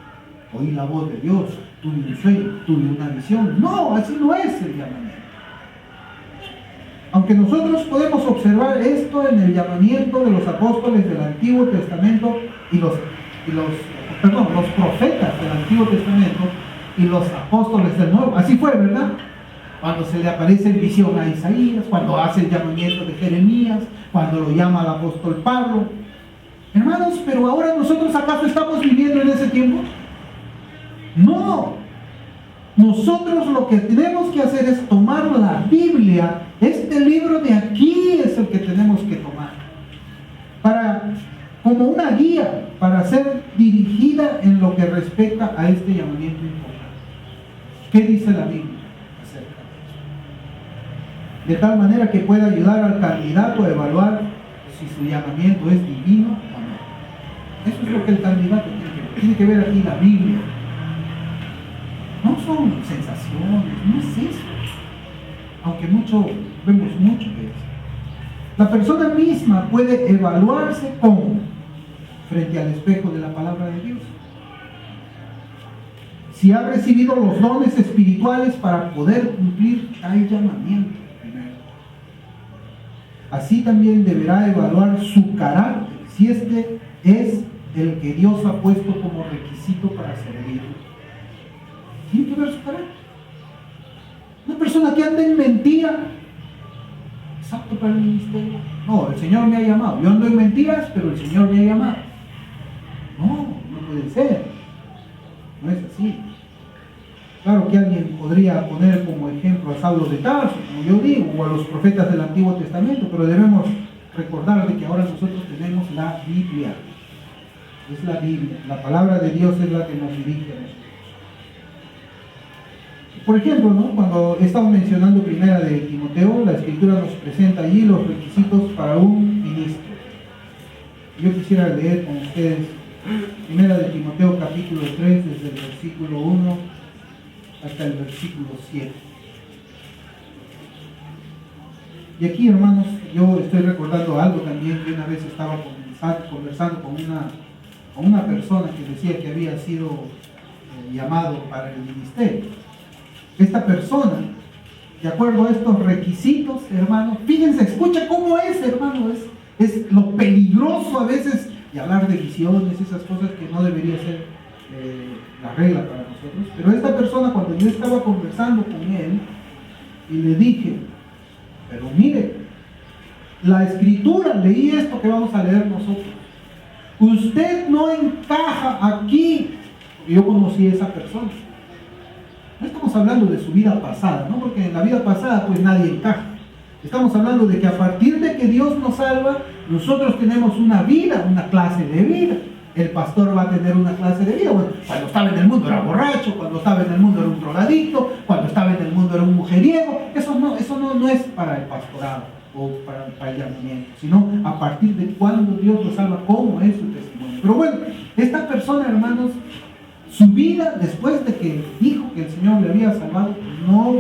Oí la voz de Dios, tuve un sueño, tuve una visión. No, así no es el llamamiento. Aunque nosotros podemos observar esto en el llamamiento de los apóstoles del Antiguo Testamento y los profetas del Antiguo Testamento y los apóstoles del Nuevo. Así fue, ¿verdad? Cuando se le aparece en visión a Isaías, cuando hace el llamamiento de Jeremías, cuando lo llama al apóstol Pablo. Hermanos, pero ahora nosotros ¿acaso estamos viviendo en ese tiempo? No. Nosotros lo que tenemos que hacer es tomar la Biblia. Este libro de aquí es el que tenemos que tomar como una guía para ser dirigida en lo que respecta a este llamamiento importante. ¿Qué dice la Biblia acerca de eso? De tal manera que pueda ayudar al candidato a evaluar si su llamamiento es divino o no. Eso es lo que el candidato tiene que ver aquí la Biblia. No son sensaciones, no es eso. Aunque vemos mucho de eso. La persona misma puede evaluarse frente al espejo de la palabra de Dios. Si ha recibido los dones espirituales para poder cumplir tal llamamiento. así también deberá evaluar su carácter, si este es el que Dios ha puesto como requisito para servir. Tiene que ver su carácter. Una persona que anda en mentira, ¿es apto para el ministerio? No, el Señor me ha llamado. Yo ando en mentiras, pero el Señor me ha llamado. No puede ser. No es así. Claro que alguien podría poner como ejemplo a Saulo de Tarso, como yo digo, o a los profetas del Antiguo Testamento, pero debemos recordar de que ahora nosotros tenemos la Biblia. Es la Biblia. La palabra de Dios es la que nos dirige a nosotros. Por ejemplo, ¿no? Cuando estamos mencionando primera de Timoteo, la Escritura nos presenta allí los requisitos para un ministro. Yo quisiera leer con ustedes primera de Timoteo capítulo 3, desde el versículo 1 hasta el versículo 7. Y aquí, hermanos, yo estoy recordando algo también que una vez estaba conversando con una persona que decía que había sido llamado para el ministerio. Esta persona, de acuerdo a estos requisitos, hermano, fíjense, escucha cómo es, hermano, es lo peligroso a veces de hablar de visiones, esas cosas que no debería ser la regla para nosotros. Pero esta persona, cuando yo estaba conversando con él y le dije, pero mire, la Escritura, leí esto que vamos a leer nosotros, usted no encaja aquí, porque yo conocí a esa persona. No estamos hablando de su vida pasada, ¿no? Porque en la vida pasada pues nadie encaja. Estamos hablando de que a partir de que Dios nos salva, nosotros tenemos una vida, una clase de vida. El pastor va a tener una clase de vida. Bueno, cuando estaba en el mundo era borracho, cuando estaba en el mundo era un drogadicto, cuando estaba en el mundo era un mujeriego. Eso no es para el pastorado o para el llamamiento, sino a partir de cuando Dios nos salva, cómo es su testimonio. Pero bueno, esta persona, hermanos, su vida, después de que dijo que el Señor le había salvado, no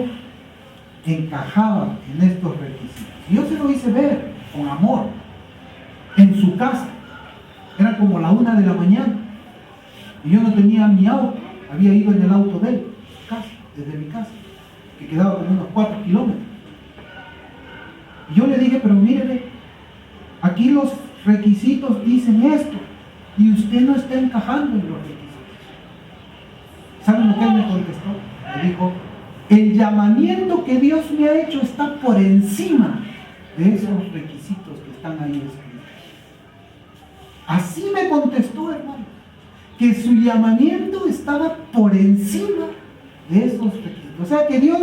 encajaba en estos requisitos. Y yo se lo hice ver con amor en su casa. Era como la 1 de la mañana y yo no tenía mi auto, había ido en el auto de él, desde mi casa, que quedaba como unos 4 kilómetros. Y yo le dije, pero mire, aquí los requisitos dicen esto y usted no está encajando en los requisitos. ¿Saben lo que él me contestó? Me dijo, el llamamiento que Dios me ha hecho está por encima de esos requisitos que están ahí escritos. Así me contestó, hermano, que su llamamiento estaba por encima de esos requisitos. O sea que Dios,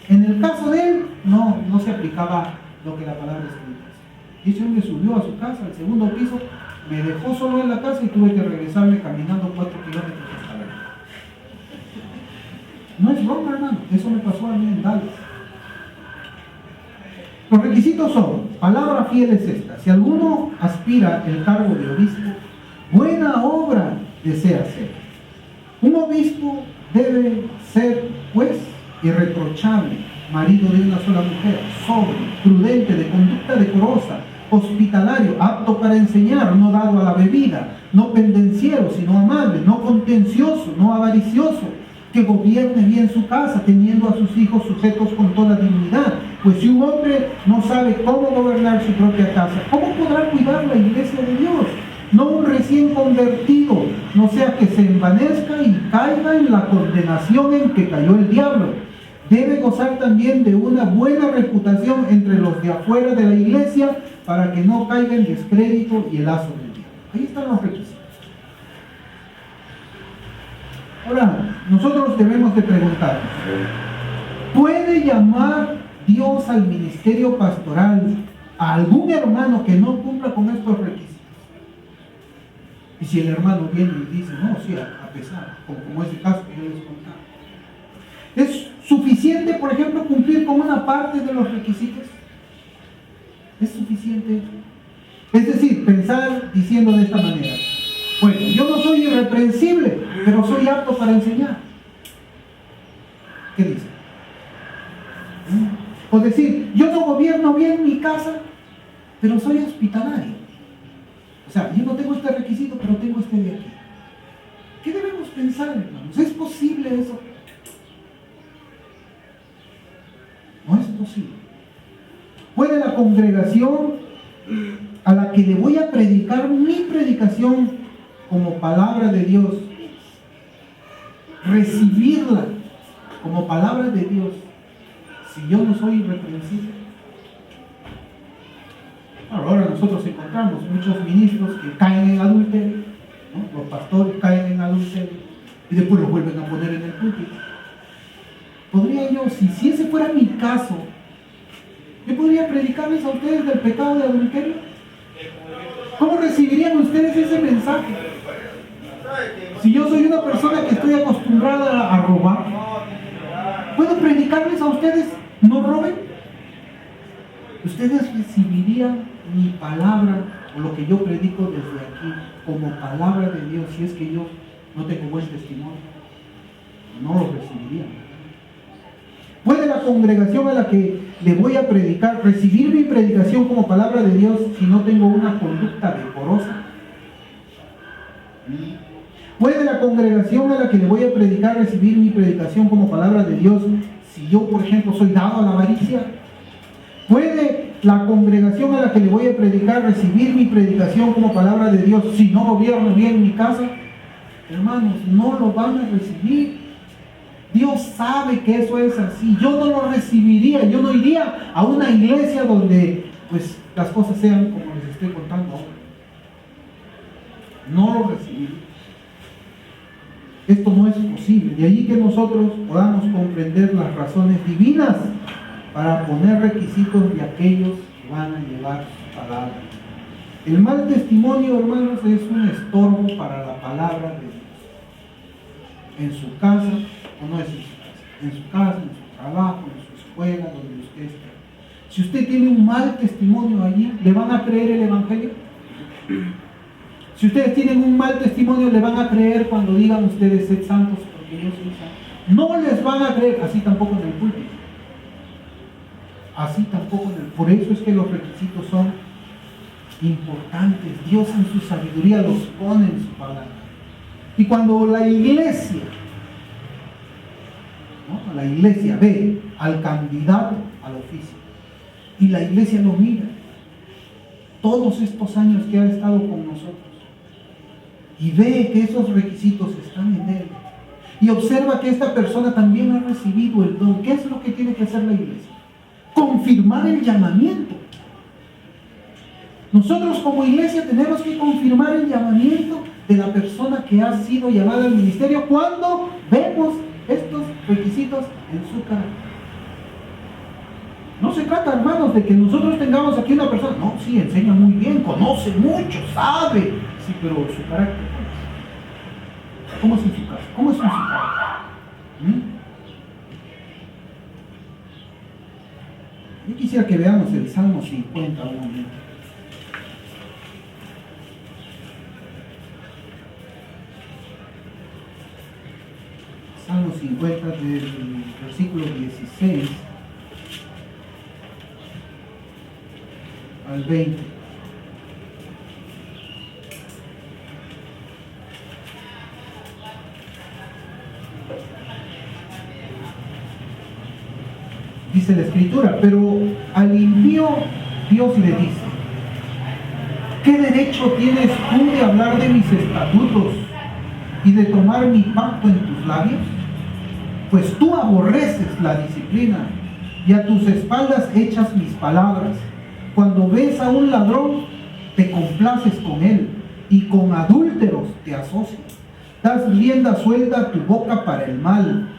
en el caso de él, no se aplicaba lo que la palabra escrita. Y ese hombre subió a su casa, al segundo piso, me dejó solo en la casa y tuve que regresarme caminando 4 kilómetros hasta la casa. No es broma, hermano, eso me pasó a mí en Dallas. Los requisitos son, palabra fiel es esta: si alguno aspira el cargo de obispo, buena obra desea hacer. Un obispo debe ser, pues, irreprochable, marido de una sola mujer, sobrio, prudente, de conducta decorosa, hospitalario, apto para enseñar, no dado a la bebida, no pendenciero, sino amable, no contencioso, no avaricioso, que gobierne bien su casa, teniendo a sus hijos sujetos con toda dignidad. Pues si un hombre no sabe cómo gobernar su propia casa, ¿cómo podrá cuidar la iglesia de Dios? No un recién convertido, no sea que se envanezca y caiga en la condenación en que cayó el diablo. Debe gozar también de una buena reputación entre los de afuera de la iglesia, para que no caiga en descrédito y el lazo del diablo. Ahí están los requisitos. Ahora, nosotros debemos de preguntarnos, ¿puede llamar Dios al ministerio pastoral a algún hermano que no cumpla con estos requisitos? Y si el hermano viene y dice, no, sí, a pesar, como es el caso que yo les contaba, ¿es suficiente, por ejemplo, cumplir con una parte de los requisitos? ¿Es suficiente? Es decir, pensar diciendo de esta manera, bueno, yo no soy irreprensible, pero soy apto para enseñar. ¿Qué dice? O decir, yo no gobierno bien mi casa, pero soy hospitalario. O sea, yo no tengo este requisito, pero tengo este de aquí. ¿Qué debemos pensar, hermanos? ¿Es posible eso? No es posible. ¿Puede la congregación a la que le voy a predicar mi predicación como palabra de Dios, recibirla como palabra de Dios, si yo no soy irreprensible? Ahora nosotros encontramos muchos ministros que caen en adulterio, ¿no? Los pastores caen en adulterio y después los vuelven a poner en el púlpito. ¿Podría yo, si ese fuera mi caso, yo podría predicarles a ustedes del pecado de adulterio? ¿Cómo recibirían ustedes ese mensaje? Si yo soy una persona que estoy acostumbrada a robar, ¿puedo predicarles a ustedes no roben? Ustedes recibirían mi palabra o lo que yo predico desde aquí como palabra de Dios si es que yo no tengo buen testimonio. No lo recibirían. ¿Puede la congregación a la que le voy a predicar recibir mi predicación como palabra de Dios si no tengo una conducta decorosa? ¿Puede la congregación a la que le voy a predicar recibir mi predicación como palabra de Dios si yo, por ejemplo, soy dado a la avaricia? ¿Puede la congregación a la que le voy a predicar recibir mi predicación como palabra de Dios si no gobierno bien mi casa? Hermanos, no lo van a recibir. Dios sabe que eso es así. Yo no lo recibiría. Yo no iría a una iglesia donde pues las cosas sean como les estoy contando ahora. No lo recibiría. Esto no es posible. De allí que nosotros podamos comprender las razones divinas para poner requisitos de aquellos que van a llevar su palabra. El mal testimonio, hermanos, es un estorbo para la palabra de Dios. En su casa, o no es en su casa, en su trabajo, en su escuela, donde usted esté. Si usted tiene un mal testimonio allí, ¿le van a creer el evangelio? Si ustedes tienen un mal testimonio, ¿le van a creer cuando digan ustedes sed santos porque yo soy santo? No les van a creer, así tampoco en el púlpito. Así tampoco en el... Por eso es que los requisitos son importantes. Dios en su sabiduría los pone en su palabra. Y cuando la iglesia ve al candidato al oficio y la iglesia lo mira todos estos años que ha estado con nosotros y ve que esos requisitos están en él y observa que esta persona también ha recibido el don, ¿qué es lo que tiene que hacer la iglesia? Confirmar el llamamiento. Nosotros como iglesia tenemos que confirmar el llamamiento de la persona que ha sido llamada al ministerio cuando vemos estos requisitos en su carácter. No se trata, hermanos, de que nosotros tengamos aquí una persona, no, sí, enseña muy bien, conoce mucho, sabe, sí, pero su carácter, ¿cómo es en su casa? ¿Cómo es en su carácter? Yo quisiera que veamos el Salmo 50 un momento. Salmo 50 del versículo 16 al 20. Dice la Escritura, pero al impío Dios le dice: ¿qué derecho tienes tú de hablar de mis estatutos y de tomar mi pacto en tus labios? Pues tú aborreces la disciplina y a tus espaldas echas mis palabras. Cuando ves a un ladrón, te complaces con él y con adúlteros te asocias. Das rienda suelta a tu boca para el mal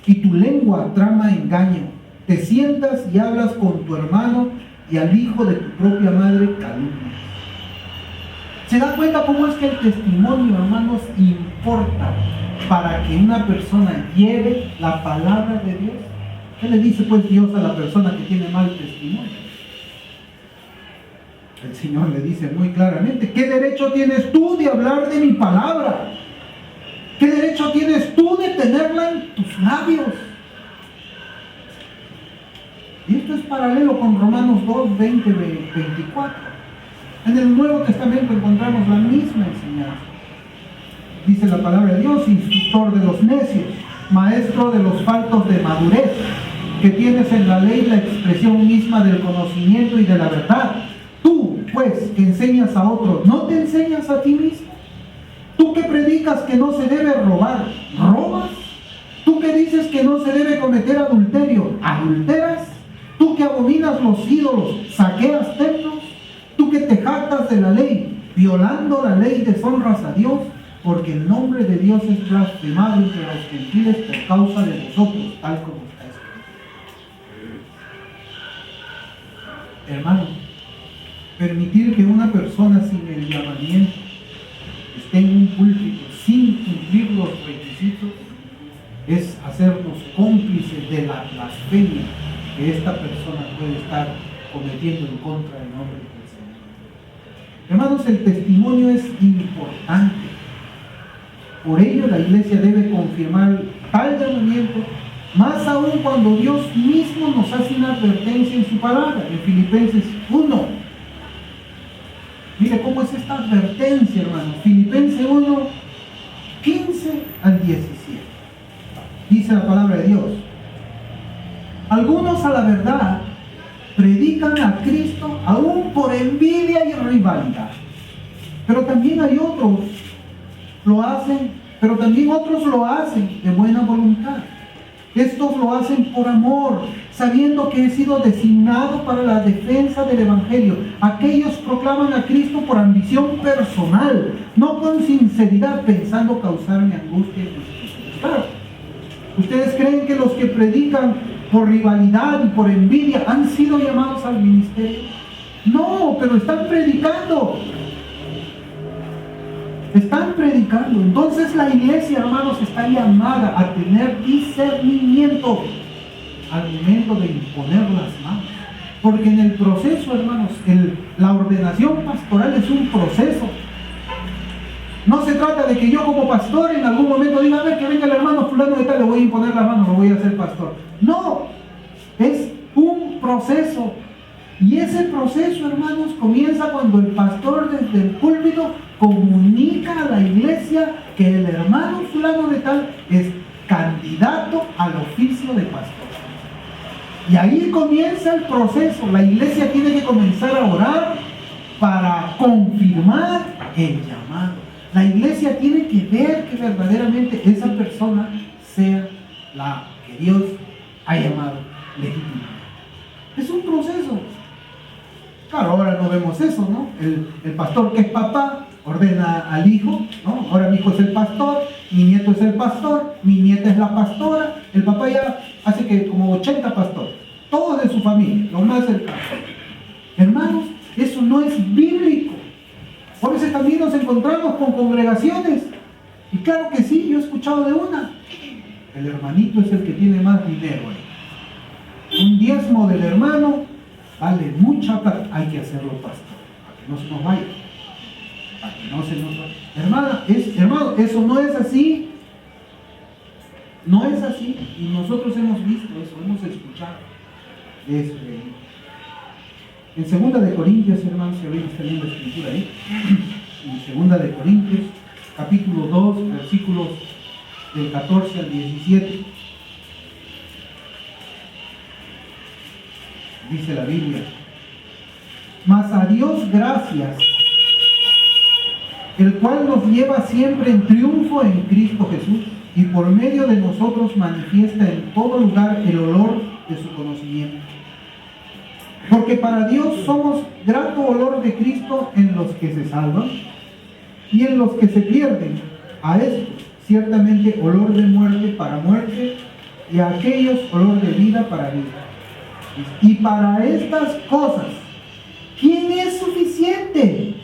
y tu lengua trama engaño. Te sientas y hablas con tu hermano y al hijo de tu propia madre calumnias. ¿Se da cuenta cómo es que el testimonio, hermanos, importa para que una persona lleve la palabra de Dios? ¿Qué le dice pues Dios a la persona que tiene mal testimonio? El Señor le dice muy claramente: ¿qué derecho tienes tú de hablar de mi palabra? ¿Qué derecho tienes tú de tenerla en tus labios? Y esto es paralelo con Romanos 2, 20, 24. En el Nuevo Testamento encontramos la misma enseñanza. Dice la palabra de Dios: instructor de los necios, maestro de los faltos de madurez, que tienes en la ley la expresión misma del conocimiento y de la verdad. Tú, pues, que enseñas a otros, ¿no te enseñas a ti mismo? Tú que predicas que no se debe robar, ¿robas? Tú que dices que no se debe cometer adulterio, ¿adulteras? Tú que abominas los ídolos, ¿saqueas templos? Tú que te jactas de la ley, violando la ley deshonras a Dios, porque el nombre de Dios es blasfemado entre los gentiles por causa de vosotros, tal como está escrito. Hermano, permitir que una persona sin el llamamiento esté en un púlpito sin cumplir los requisitos es hacernos cómplices de la blasfemia que esta persona puede estar cometiendo en contra del nombre del Señor. Hermanos, el testimonio es importante. Por ello la iglesia debe confirmar tal llamamiento, más aún cuando Dios mismo nos hace una advertencia en su palabra, en Filipenses 1. Mire cómo es esta advertencia, hermanos. Filipenses 1, 15 al 17. Dice la palabra de Dios: algunos a la verdad predican a Cristo aún por envidia y rivalidad, pero también hay otros lo hacen, pero también otros lo hacen de buena voluntad. Estos lo hacen por amor, sabiendo que he sido designado para la defensa del Evangelio. Aquellos proclaman a Cristo por ambición personal, no con sinceridad, pensando causarme angustia y justicia. Claro, ¿ustedes creen que los que predican por rivalidad y por envidia han sido llamados al ministerio? No, pero están predicando. Están predicando. Entonces la iglesia, hermanos, está llamada a tener discernimiento al momento de imponer las manos. Porque en el proceso, hermanos, la ordenación pastoral es un proceso. No se trata de que yo como pastor en algún momento diga, a ver, que venga el hermano fulano de tal, le voy a imponer la mano, lo voy a hacer pastor. No, es un proceso. Y ese proceso, hermanos, comienza cuando el pastor desde el púlpito comunica a la iglesia que el hermano fulano de tal es candidato al oficio de pastor. Y ahí comienza el proceso. La iglesia tiene que comenzar a orar para confirmar el llamado. La iglesia tiene que ver que verdaderamente esa persona sea la que Dios ha llamado legítimamente. Es un proceso. Claro, ahora no vemos eso, ¿no? El pastor que es papá ordena al hijo, ¿no? Ahora mi hijo es el pastor, mi nieto es el pastor, mi nieta es la pastora. El papá ya hace que como 80 pastores, todos de su familia, lo más cercano. Hermanos, eso no es bíblico. A veces también nos encontramos con congregaciones, y claro que sí, yo he escuchado de una. El hermanito es el que tiene más dinero ahí. Un diezmo del hermano vale mucha plata, hay que hacerlo pastor, para que no se nos vaya, para que no se nos vaya. Hermano, eso no es así. No es así, y nosotros hemos visto eso, hemos escuchado eso. En 2 de Corintios, hermanos, si habéis tenido la escritura ahí, en 2 de Corintios, capítulo 2, versículos del 14 al 17, dice la Biblia: mas a Dios gracias, el cual nos lleva siempre en triunfo en Cristo Jesús, y por medio de nosotros manifiesta en todo lugar el olor de su conocimiento. Porque para Dios somos grato olor de Cristo en los que se salvan y en los que se pierden. A estos ciertamente olor de muerte para muerte, y a aquellos olor de vida para vida. Y para estas cosas, ¿quién es suficiente?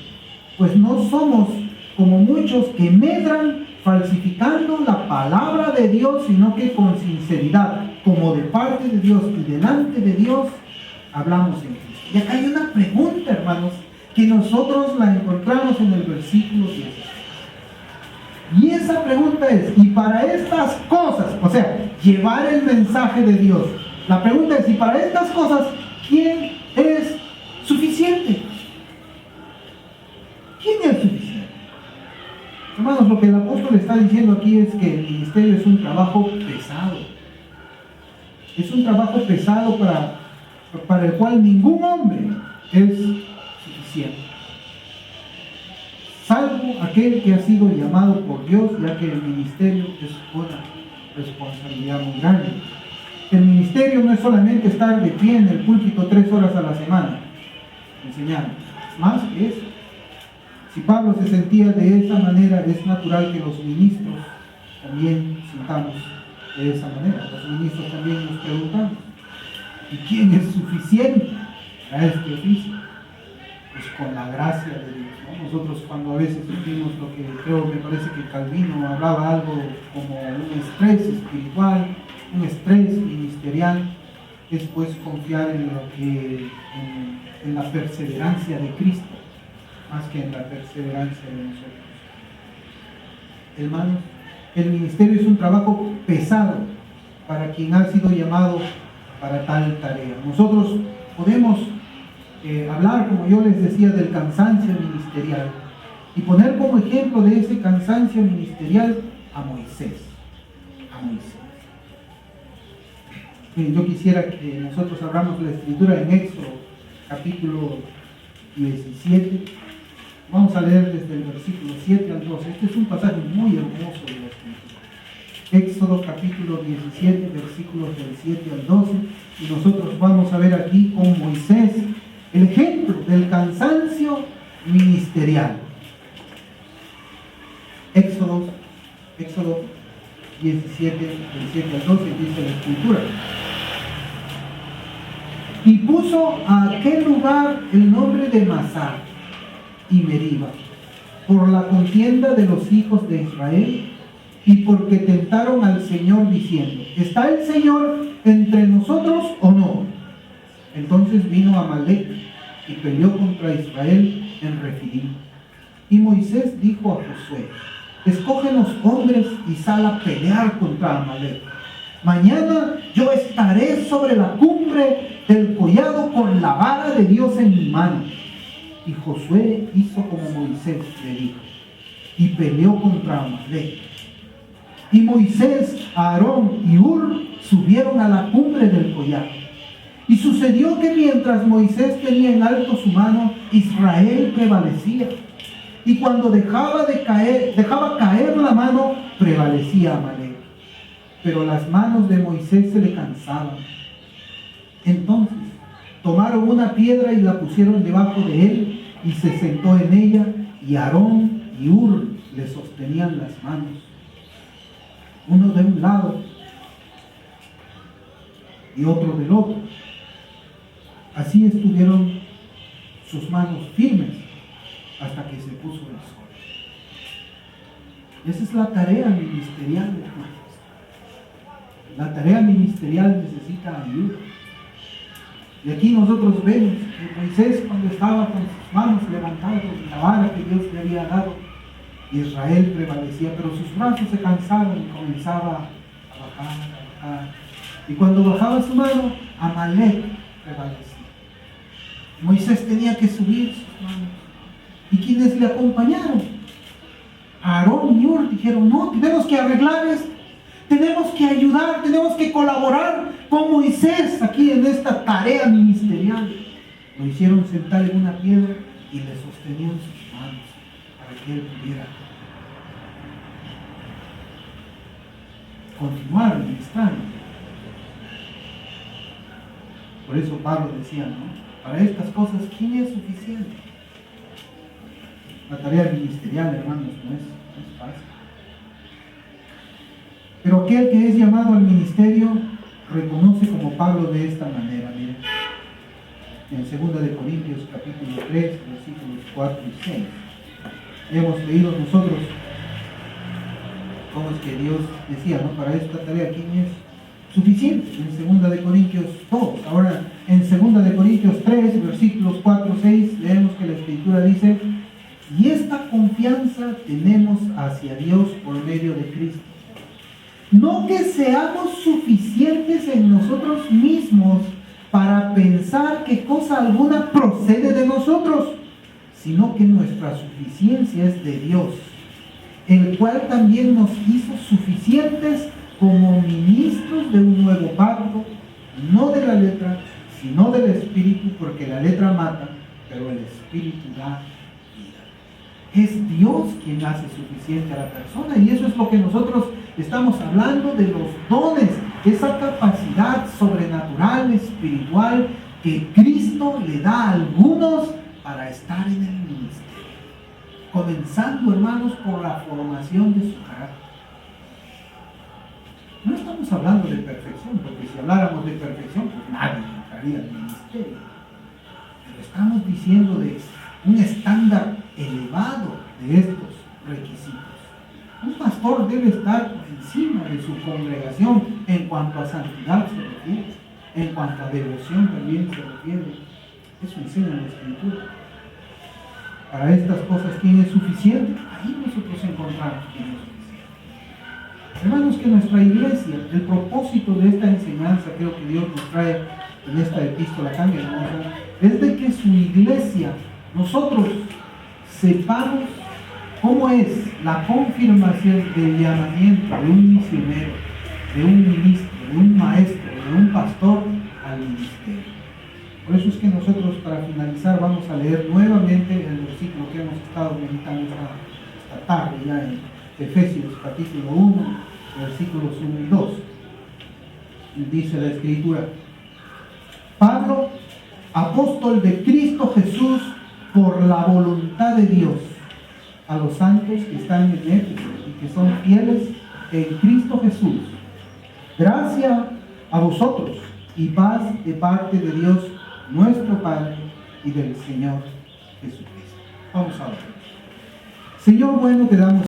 Pues no somos como muchos que medran falsificando la palabra de Dios, sino que con sinceridad, como de parte de Dios y delante de Dios, hablamos en Cristo. Y acá hay una pregunta, hermanos, que nosotros la encontramos en el versículo 10. Y esa pregunta es: y para estas cosas, o sea, llevar el mensaje de Dios, la pregunta es: y para estas cosas, ¿quién es suficiente? ¿Quién es suficiente? Hermanos, lo que el apóstol está diciendo aquí es que el ministerio es un trabajo pesado. Es un trabajo pesado para el cual ningún hombre es suficiente, salvo aquel que ha sido llamado por Dios, ya que el ministerio es una responsabilidad muy grande. El ministerio no es solamente estar de pie en el púlpito 3 horas a la semana enseñando, más que eso. Si Pablo se sentía de esa manera, es natural que los ministros también sintamos de esa manera. Los ministros también nos preguntamos, ¿y quién es suficiente para este oficio? Pues con la gracia de Dios, ¿no? Nosotros cuando a veces vivimos lo que me parece que Calvino hablaba algo como un estrés espiritual, un estrés ministerial, es pues confiar en la perseverancia de Cristo, más que en la perseverancia de nosotros. Hermanos, el ministerio es un trabajo pesado para quien ha sido llamado para tal tarea. Nosotros podemos hablar, como yo les decía, del cansancio ministerial y poner como ejemplo de ese cansancio ministerial a Moisés. Yo quisiera que nosotros abramos la escritura en Éxodo capítulo 17. Vamos a leer desde el versículo 7 al 12. Este es un pasaje muy hermoso de la escritura. Éxodo capítulo 17, versículos del 7 al 12. Y nosotros vamos a ver aquí con Moisés el ejemplo del cansancio ministerial. Éxodo 17, del 7 al 12, dice la escritura. Y puso a aquel lugar el nombre de Masá y Meriba, por la contienda de los hijos de Israel, y porque tentaron al Señor diciendo, ¿está el Señor entre nosotros o no? Entonces vino Amalec y peleó contra Israel en Refidim. Y Moisés dijo a Josué, escógenos hombres y sal a pelear contra Amalec. Mañana yo estaré sobre la cumbre del collado con la vara de Dios en mi mano. Y Josué hizo como Moisés le dijo, y peleó contra Amalec. Y Moisés, Aarón y Hur subieron a la cumbre del collado. Y sucedió que mientras Moisés tenía en alto su mano, Israel prevalecía. Y cuando dejaba caer la mano, prevalecía Amalec. Pero las manos de Moisés se le cansaban. Entonces tomaron una piedra y la pusieron debajo de él, y se sentó en ella, y Aarón y Hur le sostenían las manos, uno de un lado y otro del otro. Así estuvieron sus manos firmes hasta que se puso el sol. Esa es la tarea ministerial, hermanos. La tarea ministerial necesita ayuda. Y aquí nosotros vemos que Moisés, cuando estaba con sus manos levantadas en la vara que Dios le había dado, Israel prevalecía, pero sus brazos se cansaban y comenzaba a bajar. Y cuando bajaba su mano, Amalec prevalecía. Moisés tenía que subir sus manos. ¿Y quienes le acompañaron? Aarón y Hur dijeron, no, tenemos que arreglar esto. Tenemos que ayudar, tenemos que colaborar con Moisés aquí en esta tarea ministerial. Lo hicieron sentar en una piedra y le sostenían sus manos para que él pudiera continuar ministrando. Por eso Pablo decía, ¿no? Para estas cosas, ¿quién es suficiente? La tarea ministerial, hermanos, no es fácil. Pero aquel que es llamado al ministerio reconoce como Pablo de esta manera. Miren, en 2 de Corintios capítulo 3, versículos 4 y 6. Hemos leído nosotros cómo es que Dios decía, ¿no? Para esta tarea, ¿quién es suficiente? En 2 de Corintios 2. Ahora, en 2 de Corintios 3, versículos 4 y 6, leemos que la Escritura dice, y esta confianza tenemos hacia Dios por medio de Cristo. No que seamos suficientes en nosotros mismos para pensar que cosa alguna procede de nosotros, sino que nuestra suficiencia es de Dios, el cual también nos hizo suficientes como ministros de un nuevo pacto, no de la letra, sino del Espíritu, porque la letra mata, pero el Espíritu da vida. Es Dios quien hace suficiente a la persona, y eso es lo que nosotros estamos hablando de los dones, esa capacidad sobrenatural, espiritual, que Cristo le da a algunos para estar en el ministerio. Comenzando, hermanos, por la formación de su carácter. No estamos hablando de perfección, porque si habláramos de perfección, pues nadie entraría al ministerio. Pero estamos diciendo de un estándar elevado de estos requisitos. Un pastor debe estar por encima de su congregación en cuanto a santidad se refiere, en cuanto a devoción también se refiere. Eso enseña la Escritura. Para estas cosas, ¿quién es suficiente? Ahí nosotros encontramos quién es suficiente. Hermanos, que nuestra iglesia, el propósito de esta enseñanza, creo que Dios nos trae en esta epístola tan hermosa, es de que su iglesia, nosotros sepamos cómo es la confirmación del llamamiento de un misionero, de un ministro, de un maestro, de un pastor al ministerio. Por eso es que nosotros, para finalizar, vamos a leer nuevamente el versículo que hemos estado meditando esta tarde, ya en Efesios capítulo 1, versículos 1 y 2. Dice la Escritura: Pablo, apóstol de Cristo Jesús, por la voluntad de Dios, a los santos que están en Éfeso y que son fieles en Cristo Jesús. Gracia a vosotros y paz de parte de Dios nuestro Padre y del Señor Jesucristo. Vamos a orar. Señor bueno, te damos